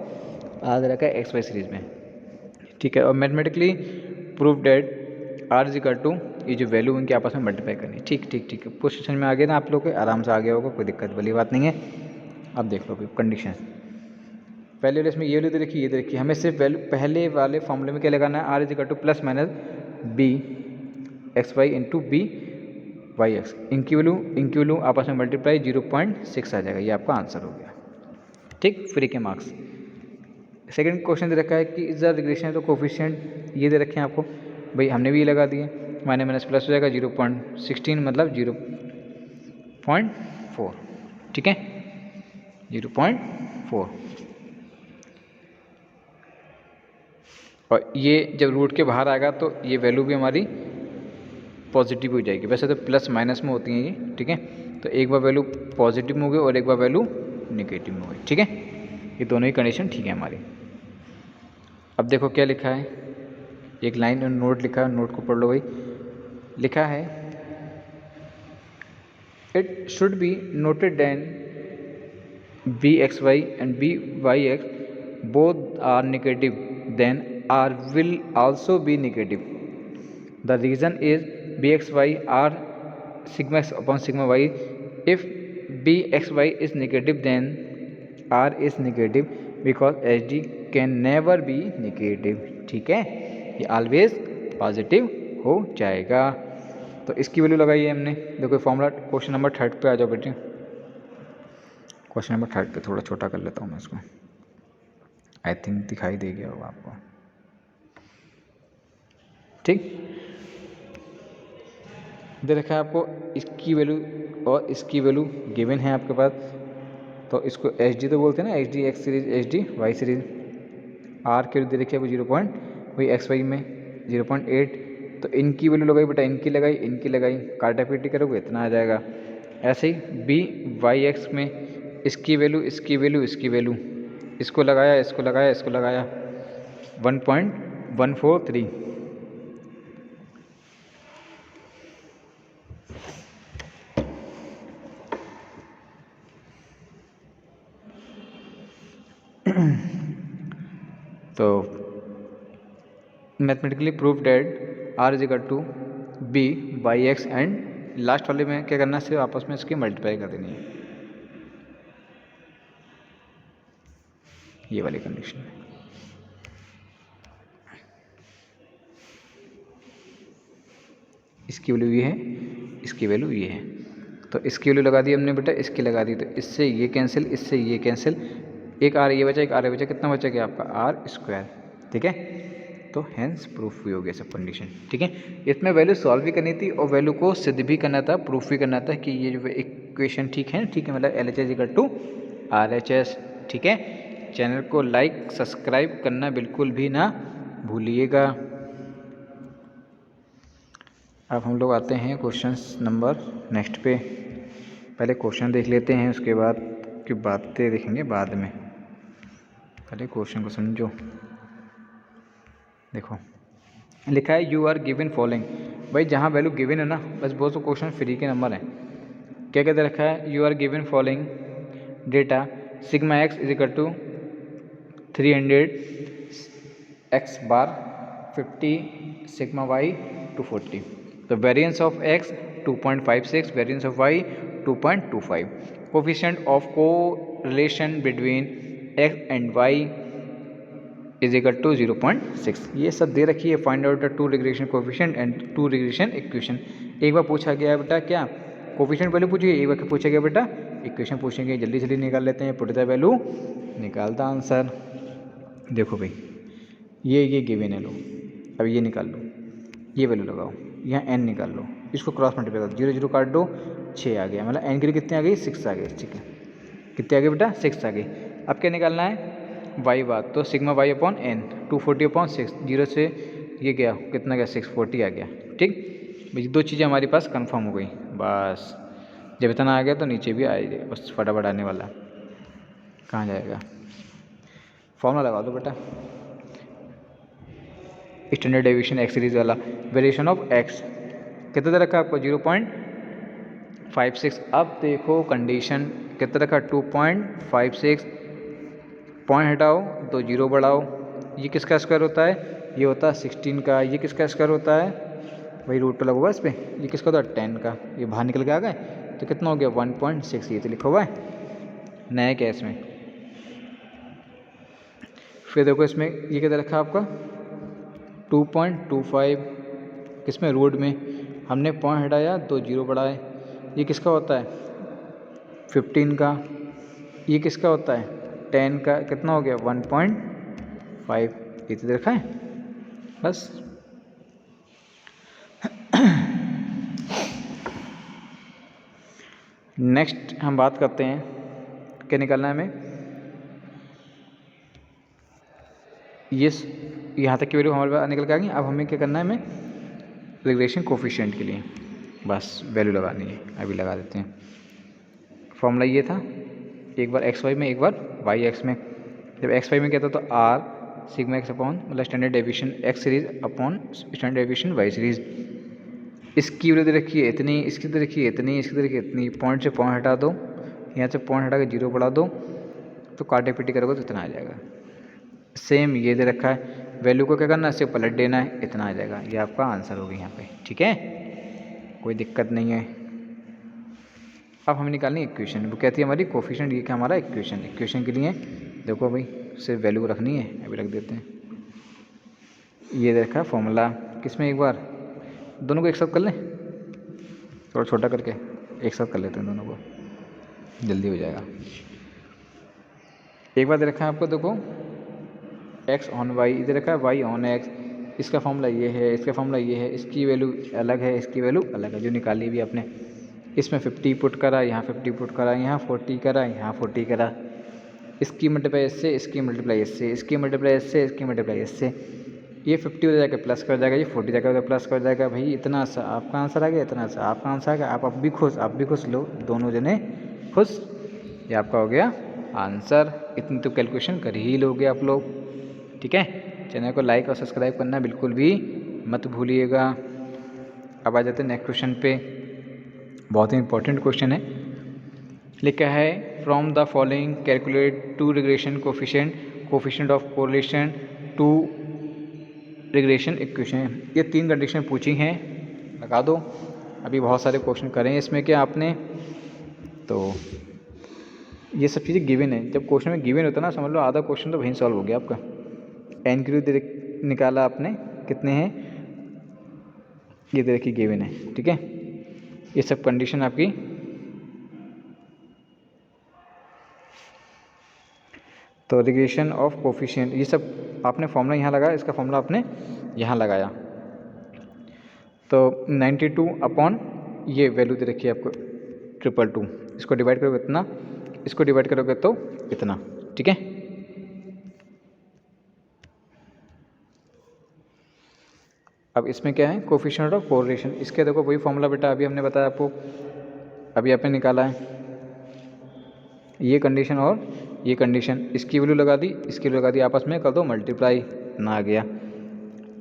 R दे रखा है XY सीरीज में, ठीक है। और mathematically prove that R is equal to, ये जो वैल्यू उनके आपस में मल्टीप्लाई करनी, ठीक ठीक ठीक है। पोजिशन में आ गया ना आप लोग के, आराम से आ गया होगा, कोई दिक्कत वाली बात नहीं है। अब देख लो कंडीशन, पहले वाले इसमें ये वैल्यू दे रखी, ये दे रखी, हमें सिर्फ वैल्यू पहले वाले फॉर्मूले में क्या लगाना है, R is equal to plus minus B x Y into B Y X, इनकी वैल्यू आपस में मल्टीप्लाई 0.6 आ जाएगा, ये आपका आंसर हो गया, ठीक, फ्री के मार्क्स। सेकंड क्वेश्चन दे रखा है कि इज द रिग्रेशन तो कोफिशिएंट, ये दे रखे हैं आपको, भाई हमने भी ये लगा दिए, माइनस माइनस प्लस हो जाएगा 0.16 मतलब 0.4, ठीक है 0.4। और ये जब रूट के बाहर आएगा तो ये वैल्यू भी हमारी पॉजिटिव हो जाएगी, वैसे तो प्लस माइनस में होती हैं ये, ठीक है। तो एक बार वैल्यू पॉजिटिव में हो गई और एक बार वैल्यू नेगेटिव में हो गई, ठीक है, ये दोनों ही कंडीशन ठीक है हमारी। अब देखो क्या लिखा है, एक लाइन और नोट लिखा है, नोट को पढ़ लो भाई। लिखा है it should be noted then B x Y and B Y X both are negative, then R will also be negative. The reason is bxy are sigma x upon sigma y. If bxy is negative, then R is negative because HD can never be negative, ठीक है, ये always positive हो जाएगा। तो इसकी वैल्यू लगाई है हमने। देखो फॉर्मूला क्वेश्चन नंबर 3 पे आ जाओ बेटे। क्वेश्चन नंबर 3 पे थोड़ा छोटा कर लेता हूँ मैं इसको, आई थिंक दिखाई दे गया होगा आपको, ठीक। दे रखा है आपको इसकी वैल्यू और इसकी वैल्यू गिवन है आपके पास। तो इसको एच डी तो बोलते हैं ना, H D X series, H D Y series. R की वैल्यू दे रखी है वो 0 पॉइंट, वही एक्स वाई में 0.8। तो इनकी वैल्यू लगाई बेटा, इनकी लगाई, इनकी लगाई, काटापीटी करोगे इतना आ जाएगा। ऐसे ही बी वाई एक्स में इसकी वैल्यू, इसकी वैल्यू, इसकी वैल्यू, इसको लगाया, इसको लगाया, इसको लगाया, 1.143। तो mathematically prove that R is equal to B by X, and last वाले में क्या करना है, सिर्फ आपस में इसकी मल्टीप्लाई कर देनी है, ये वाली कंडीशन है। इसकी वैल्यू ये है, इसकी वैल्यू ये है। तो इसकी वैल्यू लगा दी हमने बेटा, इसकी लगा दी, तो इससे ये कैंसिल, इससे ये कैंसिल, एक आर ये बचा, एक आर ये बचा, कितना बचा गया आपका आर स्क्वायर, ठीक है। तो हैंस प्रूफ भी हो गया सब कंडीशन, ठीक है। इसमें वैल्यू सॉल्व भी करनी थी और वैल्यू को सिद्ध भी करना था, प्रूफ भी करना था कि ये जो इक्वेशन ठीक है, ठीक है, मतलब L H S equal to R H S, ठीक है। चैनल को लाइक सब्सक्राइब करना बिल्कुल भी ना भूलिएगा। अब हम लोग आते हैं क्वेश्चंस नंबर नेक्स्ट पे। पहले क्वेश्चन देख लेते हैं, उसके बाद की बातें देखेंगे बाद में, पहले क्वेश्चन को समझो। देखो लिखा है यू आर गिवन फॉलोइंग, भाई जहाँ वैल्यू गिवन है ना, बस वो तो क्वेश्चन फ्री के नंबर हैं। क्या कहते रखा है, you are given following data sigma x is equal to 300 x bar 50 sigma y 240। तो variance of x 2.56, variance of y 2.25, coefficient of correlation between x and y is equal to 0.6। ये सब दे रखी है। Find out the 2 regression coefficient and 2 regression equation. एक बार पूछा गया है बेटा क्या, कोफिशिएंट वैल्यू पूछी गई, एक बार पूछा गया बेटा इक्वेशन पूछेंगे। जल्दी जल्दी निकाल लेते हैं, पुट द वैल्यू, निकाल द आंसर। देखो भाई ये गिवन है, लो अब ये निकाल लो, ये वैल्यू लगाओ, यहाँ n निकाल लो, इसको क्रॉस मल्टीप्लाई करो, 0 0 काट दो, 6 आ गया, मतलब n की कितनी आ गई, 6 आ गई, ठीक है। कितनी आ गई बेटा, 6 आ गई। अब क्या निकालना है, वाई बात, तो sigma Y upon N 240 upon 6, 0 से ये गया, कितना गया, 640 आ गया, ठीक। भाई 2 चीज़ें हमारे पास कंफर्म हो गई। बस जब इतना आ गया तो नीचे भी आ जाएगा, बस फटाफट आने वाला, कहाँ जाएगा। फॉर्मूला लगा दो बेटा, स्टैंडर्ड डेविएशन एक्स सीरीज वाला, वेरिएशन ऑफ एक्स कितना दे रखा है आपको, 0.56। अब देखो कंडीशन कितना रखा, 2.56, पॉइंट हटाओ तो 0 बढ़ाओ, ये किसका स्क्वायर होता है, ये होता है 16 का, ये किसका स्क्वायर होता है, वही रूट लगा इस पर, ये किसका होता है 10 का, ये बाहर निकल के आ गए, तो कितना हो गया 1.6, ये तो लिखा हुआ है नया केस में। फिर देखो इसमें ये कितना रखा आपका 2.25, किसमें रूट में, हमने पॉइंट हटाया तो 0 बढ़ाए, ये किसका होता है 15 का, ये किसका होता है 10 का, कितना हो गया 1.5, ये तो देखा है बस। नेक्स्ट हम बात करते हैं, क्या निकालना है हमें, ये यहाँ तक की वैल्यू हमारे पास निकल के आ गई। अब हमें क्या करना है, हमें रिग्रेशन कोफिशिएंट के लिए बस वैल्यू लगानी है, अभी लगा देते हैं। फॉर्मूला ये था, एक बार एक्स वाई में, एक बार वाई एक्स में। जब एक्स वाई में क्या था तो आर सिग्मा एक्स अपॉन, मतलब standard deviation X series upon standard deviation Y series. इसकी वैल्यू दे रखी है इतनी, इसकी दे रखी है इतनी, इसकी दे रखी है इतनी, पॉइंट से पॉइंट हटा दो, यहाँ से पॉइंट हटा के 0 बढ़ा दो, तो काटे पीटी करोगे तो इतना आ जाएगा। सेम ये दे रखा है, वैल्यू को क्या करना है, सिर्फ पलट देना है, इतना आ जाएगा, ये आपका आंसर होगा यहाँ पे, ठीक है, कोई दिक्कत नहीं है। अब हमें निकालनी इक्वेशन, वो कहती है हमारी कोफिशिएंट, ये क्या हमारा इक्वेशन, इक्वेशन के लिए देखो भाई सिर्फ वैल्यू रखनी है, अभी रख देते हैं। ये देखा फॉर्मूला किसमें, एक बार दोनों को एक साथ कर लें, थोड़ा छोटा करके एक साथ कर लेते हैं दोनों को, जल्दी हो जाएगा। एक बार दे रखा है आपको, देखो x ऑन y, इधर रखा है y ऑन x, इसका फॉर्मूला ये है, इसका फॉर्मूला ये है, इसकी वैल्यू अलग है, इसकी वैल्यू अलग है जो निकाली भी आपने। इसमें 50 पुट करा, यहाँ 50 पुट करा, यहाँ 40 करा, यहाँ 40 करा, इसकी मल्टीप्लाई इससे, इसकी मल्टीप्लाई इससे, इसकी मल्टीप्लाई इससे, इसकी मल्टीप्लाई इससे, ये 50 हो जाएगा प्लस कर जाएगा, ये 40 जाएगा प्लस कर जाएगा। भाई इतना सा आपका आंसर आ गया, इतना सा आपका आंसर आ गया। आप भी खुश, आप भी खुश, लो दोनों जने खुश, ये आपका हो गया आंसर। इतनी तो कैलकुलेशन कर ही लोगे आप लोग, ठीक है। चैनल को लाइक और सब्सक्राइब करना बिल्कुल भी मत भूलिएगा। अब आ जाते हैं नेक्स्ट क्वेश्चन पे, बहुत ही इंपॉर्टेंट क्वेश्चन है। लिखा है from the following calculate two regression coefficient of correlation two regression equation. ये 3 कंडीशन पूछी हैं, लगा दो। अभी बहुत सारे क्वेश्चन करें इसमें क्या आपने, तो ये सब चीज़ें गिवन है। जब क्वेश्चन में गिवन होता है ना, समझ लो आधा क्वेश्चन तो वहीं सॉल्व हो गया आपका। एन की वैल्यू निकाला आपने, कितने हैं, ये देखिए गिवन है, ठीक है। ये सब कंडीशन आपकी तो रिग्रेशन ऑफ कोफिशिएंट, ये सब आपने फॉर्मूला यहाँ लगाया, इसका फॉर्मूला आपने यहाँ लगाया। तो 92 अपॉन ये वैल्यू दे रखी है आपको 222, इसको डिवाइड करोगे इतना, इसको डिवाइड करोगे तो इतना, ठीक है। अब इसमें क्या है, कोफिशिएंट ऑफ कोरिलेशन, इसके देखो वही फॉर्मूला बेटा अभी हमने बताया आपको, अभी आपने निकाला है। ये कंडीशन और ये कंडीशन, इसकी वैल्यू लगा दी, इसकी वैल्यू लगा दी, आपस में कर दो मल्टीप्लाई, ना आ गया,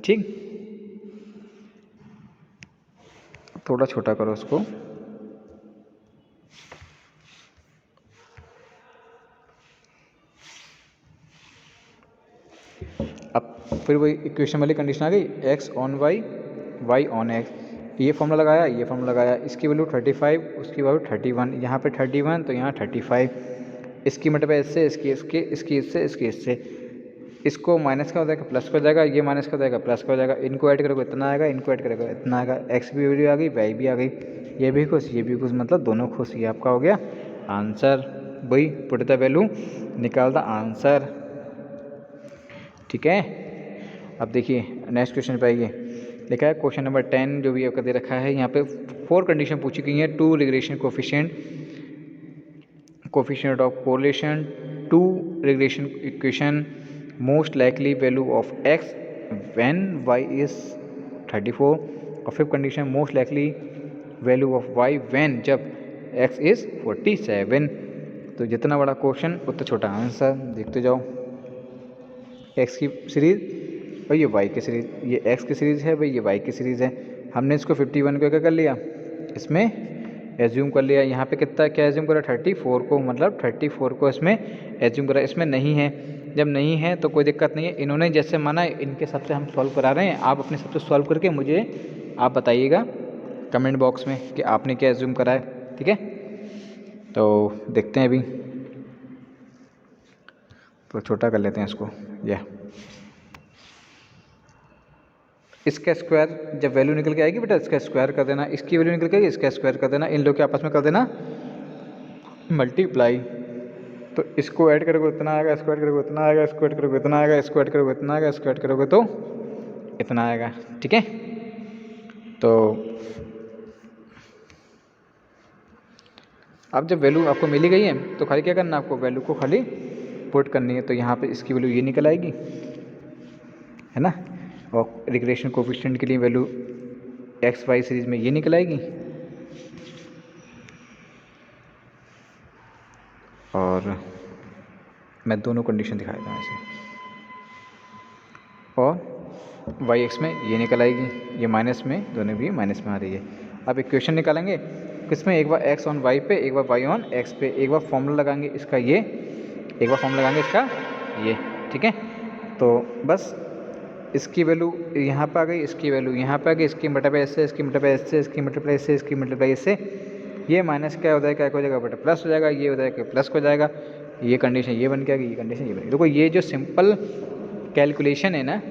ठीक। थोड़ा छोटा करो उसको, अब फिर वही इक्वेशन वाली कंडीशन आ गई, x on y, y on x, ये फॉर्मूला लगाया, ये फॉर्मूला लगाया, इसकी वैल्यू 35, उसकी वैल्यू 31, यहाँ पे 31 तो यहाँ 35, इसकी मल्टीप्लाई इससे, इसकी इसके, इसकी इससे, इसकी इससे, इसको माइनस का हो जाएगा प्लस का हो जाएगा, ये माइनस का हो जाएगा प्लस का हो जाएगा, इनको ऐड करोगे इतना आएगा, इनको ऐड करोगे इतना आएगा, एक्स भी वैल्यू आ गई, वाई भी आ गई, ये भी खुश, ये भी खुश, मतलब दोनों खुश, ये आपका हो गया आंसर। वही पुट द वैल्यू, निकाल द आंसर, ठीक है। अब देखिए नेक्स्ट क्वेश्चन पे आइए, लिखा है क्वेश्चन नंबर 10 जो भी आपका दे रखा है, यहाँ पे 4 कंडीशन पूछी गई हैं two regression coefficient of correlation two regression equation most likely value of x when y is 34, और fifth condition most likely value of y when जब x इज 47। तो जितना बड़ा क्वेश्चन उतना छोटा आंसर, देखते जाओ। x की सीरीज और ये y की सीरीज, ये x की सीरीज़ है भाई, ये y की सीरीज़ है। हमने इसको 51 को क्या कर लिया, इसमें एज्यूम कर लिया। यहाँ पे कितना क्या एज्यूम करा, 34 को, मतलब 34 को इसमें एज्यूम करा। इसमें नहीं है, जब नहीं है तो कोई दिक्कत नहीं है, इन्होंने जैसे माना इनके हिसाब से हम सॉल्व करा रहे हैं। आप अपने हिसाब से सॉल्व करके मुझे आप बताइएगा कमेंट बॉक्स में कि आपने क्या एज्यूम करा है, ठीक है। तो देखते हैं अभी, तो छोटा कर लेते हैं इसको, यह इसका स्क्वायर जब वैल्यू निकल के आएगी बेटा, इसका स्क्वायर कर देना, इसकी वैल्यू निकल के आएगी, इसका स्क्वायर कर देना, इन लोग के आपस में कर देना मल्टीप्लाई। तो इसको ऐड करोगे इतना आएगा, इसको ऐड करोगे इतना आएगा, इसको ऐड करोगे इतना आएगा, इसको ऐड करोगे इतना आएगा, इसको ऐड करोगे तो इतना आएगा, ठीक है। तो अब जब वैल्यू आपको मिली गई है तो खाली क्या करना, आपको वैल्यू को खाली पुट करनी है। तो यहाँ पे इसकी वैल्यू ये निकल आएगी, है ना, और रिग्रेशन कोफिशिएंट के लिए वैल्यू एक्स वाई सीरीज में ये निकल आएगी, और मैं दोनों कंडीशन दिखा देता हूँ ऐसे, और वाई एक्स में ये निकल आएगी, ये माइनस में, दोनों भी माइनस में आ रही है। अब इक्वेशन निकालेंगे किसमें, एक बार एक्स ऑन वाई पे, एक बार वाई ऑन एक्स पे, एक बार फॉर्मूला लगाएंगे इसका ये, एक बार फॉर्मूला लगाएंगे इसका ये, ठीक है। तो बस इसकी वैल्यू यहाँ पे आ गई, इसकी वैल्यू यहाँ पे आ गई, इसकी मल्टीप्लाई इससे, इसकी मल्टीप्लाई इससे, इसकी मल्टीप्लाई इससे, इसकी मल्टीप्लाई इससे, ये माइनस क्या हो जाएगा, क्या हो जाएगा बेटा, प्लस हो जाएगा, ये हो जाएगा प्लस हो जाएगा, ये कंडीशन ये बन के आ गई, ये कंडीशन ये बन। देखो ये जो सिंपल कैलकुलेशन है ना,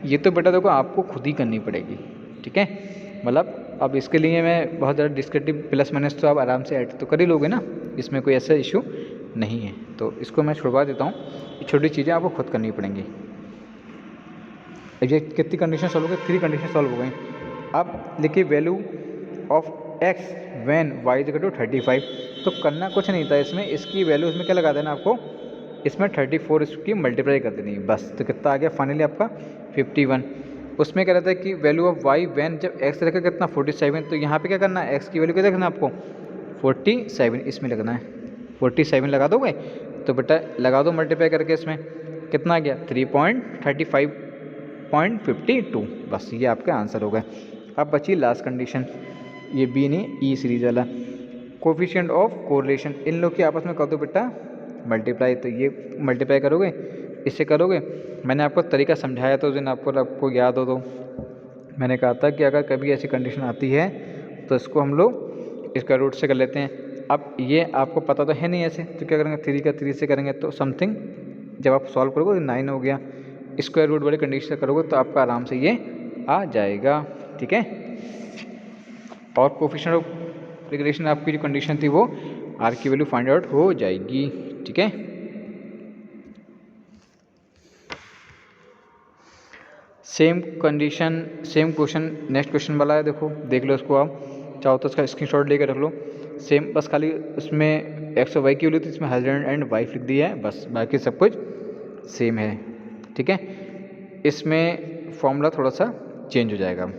ये तो बेटा देखो आपको खुद ही करनी पड़ेगी, ठीक है। मतलब अब इसके लिए मैं बहुत ज़्यादा डिस्क्रिप्टिव प्लस माइनस तो आप आराम से ऐड तो कर ही लोगे ना, इसमें कोई ऐसा इशू नहीं है। तो इसको मैं छुड़वा देता हूँ, ये छोटी चीज़ें आपको खुद करनी पड़ेंगी। ये कितनी कंडीशन सॉल्व हो गई, 3 कंडीशन सॉल्व हो गई। अब लिखिए value of X when Y is equal to 35। तो करना कुछ नहीं था इसमें, इसकी वैल्यू इसमें क्या लगा देना आपको, इसमें 34 इसकी मल्टीप्लाई कर देनी है बस। तो कितना आ गया फाइनली आपका 51। उसमें कह रहा था कि वैल्यू ऑफ वाई व्हेन जब एक्स रखा कितना 47, तो यहाँ पे क्या करना है, एक्स की वैल्यू क्या रखना है आपको 47, इसमें लगना है 47 लगा दोगे तो बेटा लगा दो मल्टीप्लाई करके, इसमें कितना आ गया 3.35.52, बस ये आपका आंसर हो गया। अब बची लास्ट कंडीशन, ये बी नहीं ई सीरीज वाला, कोफिशिएंट ऑफ कोरिलेशन, इन लोग की आपस में कर दो बेटा मल्टीप्लाई। तो ये मल्टीप्लाई करोगे इससे करोगे, मैंने आपको तरीका समझाया था उस दिन, आपको याद हो तो मैंने कहा था कि अगर कभी ऐसी कंडीशन आती है तो इसको हम लोग इसका रूट से कर लेते हैं। अब ये आपको पता तो है नहीं ऐसे, तो क्या करेंगे 3 का 3 से करेंगे तो समथिंग जब आप सॉल्व करोगे 9 हो गया, स्क्वायर रूट वाली कंडीशन से करोगे तो आपका आराम से ये आ जाएगा। ठीक है, और कोफिशिएंट ऑफ रिग्रेशन आपकी जो कंडीशन थी वो आर की वैल्यू फाइंड आउट हो जाएगी। ठीक है, same condition same question next question वाला है, देखो देख लो इसको, आप चाहो तो इसका स्क्रीनशॉट लेकर रख लो। सेम बस खाली उसमें एक्स और वाई की वैल्यू थी, इसमें हस्बैंड एंड वाइफ लिख दिया है बस, बाकी सब कुछ सेम है। ठीक है, इसमें फॉर्मूला थोड़ा सा चेंज हो जाएगा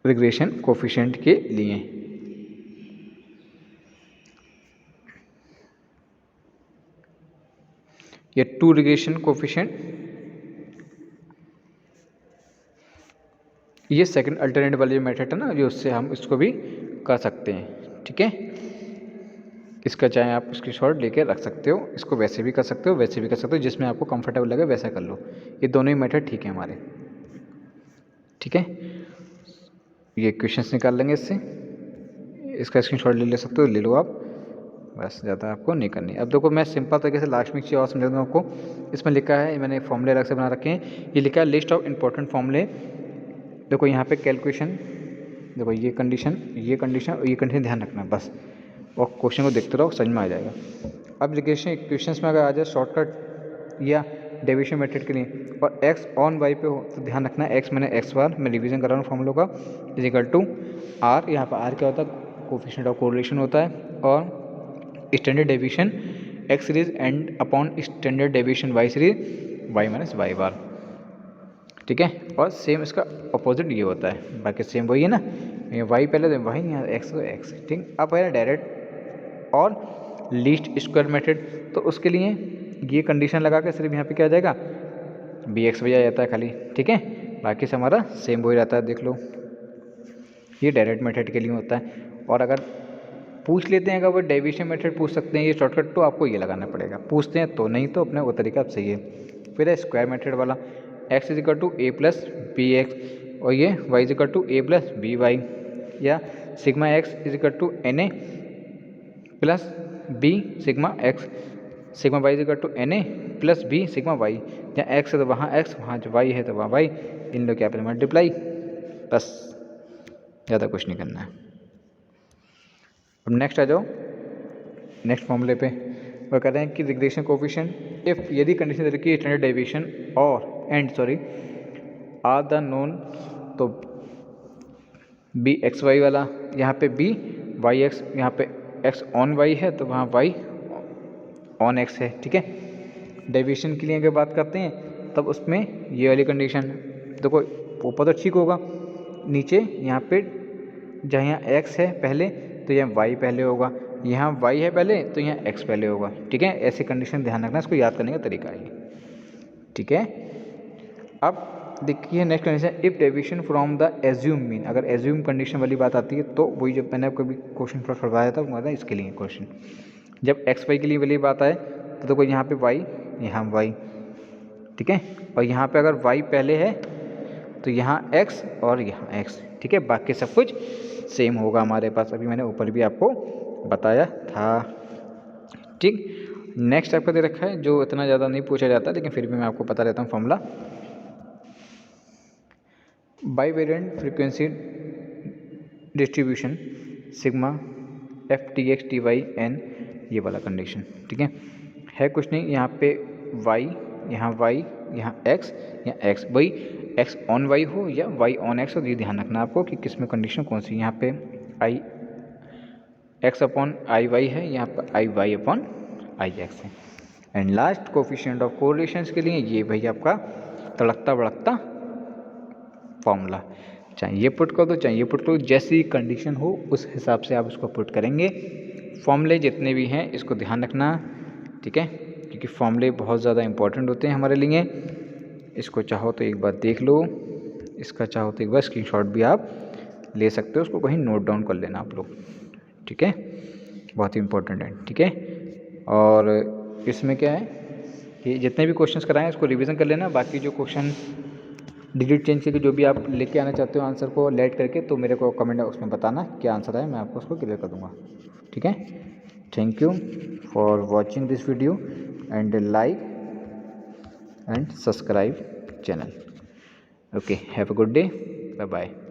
रिग्रेशन कोफिशिएंट के लिए। ये 2 रिग्रेशन कोफिशिएंट, ये सेकंड अल्टरनेटिव वाली मेथड है ना, जो उससे हम इसको भी कर सकते हैं। ठीक है, इसका चाहे आप स्क्रीनशॉट लेके रख सकते हो, इसको वैसे भी कर सकते हो वैसे भी कर सकते हो, जिसमें आपको कंफर्टेबल लगे वैसा कर लो, ये दोनों ही मेथड ठीक है हमारे। ठीक है, ये क्वेश्चंस निकाल लेंगे इससे, इसका स्क्रीनशॉट ले सकते हो, ले लो आप, बस ज़्यादा आपको नहीं करनी। अब देखो मैं सिंपल तरीके से लास्ट में एक चीज़ और समझा दूँ आपको, इसमें लिखा है, मैंने फॉर्मूले अलग से बना रखे हैं, ये लिखा है लिस्ट ऑफ इंपॉर्टेंट फॉर्मूले। देखो यहाँ पे कैलकुलेशन, देखो ये कंडीशन और ये कंडीशन ध्यान रखना बस, और क्वेश्चन को देखते रहो समझ में आ जाएगा। अब क्वेश्चंस में अगर आ जाए शॉर्टकट या डेविएशन मेथड के लिए और x ऑन y पे हो तो ध्यान रखना x मैंने x बार मैं रिवीजन कर रहा हूँ फॉर्मूलों का, इज इक्वल टू r, यहाँ पर r क्या होता है कोफिशिएंट ऑफ कोरिलेशन होता है, और standard deviation x series and upon standard deviation y series y minus y बार। ठीक है, और सेम इसका अपोजिट ये होता है, बाकी सेम वही है ना, ये y पहले तो वही नहीं है, x तो x। ठीक, अब है डायरेक्ट और लीस्ट स्क्वायर मेथड, तो उसके लिए ये कंडीशन लगा के सिर्फ यहाँ पे क्या आ जाएगा bx भी आ जाता है खाली। ठीक है, बाकी से हमारा सेम वही रहता है, देख लो ये डायरेक्ट मेथड के लिए होता है। और अगर पूछ लेते हैं, अगर वो डेविएशन मेथड पूछ सकते हैं ये शॉर्टकट, तो आपको ये लगाना पड़ेगा, पूछते हैं तो, नहीं तो अपने वो तरीका अब सही है। फिर है स्क्वायर मेथड वाला, x is equal to a plus b x, और ये y is equal to a plus b y, या sigma x is equal to n a plus b sigma x, sigma y is equal to n a plus b sigma y, जहाँ x है तो वहाँ x, वहाँ जो y है तो वहाँ y, इन लोग क्या पे मल्टीप्लाई, बस ज़्यादा कुछ नहीं करना है। अब नेक्स्ट आ जाओ नेक्स्ट फॉर्मूले पे, वो कह रहे हैं कि रिग्रेशन कोफिशिएंट इफ यदि कंडीशन रखी है स्टैंडर्ड डेविएशन और आर द नोन, तो बी एक्स वाई वाला, यहाँ पे बी वाई एक्स, यहाँ पे एक्स ऑन वाई है तो वहाँ वाई ऑन एक्स है। ठीक है, डेविएशन के लिए अगर बात करते हैं तब उसमें ये वाली कंडीशन, देखो ऊपर तो ठीक होगा, नीचे यहाँ पे जहाँ यहाँ एक्स है पहले तो यहाँ वाई पहले होगा, यहाँ वाई है पहले तो यहाँ एक्स पहले होगा। ठीक है, ऐसी कंडीशन ध्यान रखना, इसको याद करने का तरीका है। ठीक है, अब देखिए next condition, if deviation from the assume mean, अगर एज्यूम कंडीशन वाली बात आती है तो वही जो मैंने आपको भी क्वेश्चन पर पढ़वाया था मतलब इसके लिए क्वेश्चन, जब एक्स वाई के लिए वाली बात आए तो देखो यहाँ पे वाई यहाँ वाई। ठीक है, और यहाँ पे अगर वाई पहले है तो यहाँ एक्स और यहाँ एक्स। ठीक है, बाकी सब कुछ सेम होगा हमारे पास, अभी मैंने ऊपर भी आपको बताया था। ठीक, नेक्स्ट आपका दे रखा है जो इतना ज़्यादा नहीं पूछा जाता, लेकिन फिर भी मैं आपको बता देता हूँ formula. Bivariate frequency distribution sigma f t x t y n, ये वाला कंडीशन, ठीक है कुछ नहीं। यहाँ पे y, यहाँ y, यहाँ x, यहाँ x, वही x ऑन y हो या y ऑन x हो, ये ध्यान रखना आपको कि किस में कंडीशन कौन सी। यहाँ पे आई x अपॉन आई वाई है, यहाँ पर आई वाई अपॉन आई एक्स है। And last coefficient of correlations के लिए ये भाई आपका तड़कता भड़कता फॉर्मूला, चाहे ये पुट कर दो चाहे ये पुट करो, जैसी कंडीशन हो उस हिसाब से आप उसको पुट करेंगे। फॉर्मूले जितने भी हैं इसको ध्यान रखना, ठीक है, क्योंकि फॉर्मूले बहुत ज़्यादा इंपॉर्टेंट होते हैं हमारे लिए। इसको चाहो तो एक बार देख लो, इसका चाहो तो एक बार स्क्रीनशॉट भी आप ले सकते हो, उसको कहीं नोट डाउन कर लेना आप लोग, ठीक है, बहुत ही इंपॉर्टेंट है, ठीक है। और इसमें क्या है कि जितने भी क्वेश्चंस कराएं उसको रिवीजन कर लेना। बाकी जो क्वेश्चन डिलीट चेंज करके जो भी आप लेके आना चाहते हो आंसर को लेट करके, तो मेरे को कमेंट उसमें बताना क्या आंसर है, मैं आपको उसको क्लियर कर दूंगा, ठीक है। Thank you for watching this video and like and subscribe channel. Okay, have a good day, bye bye.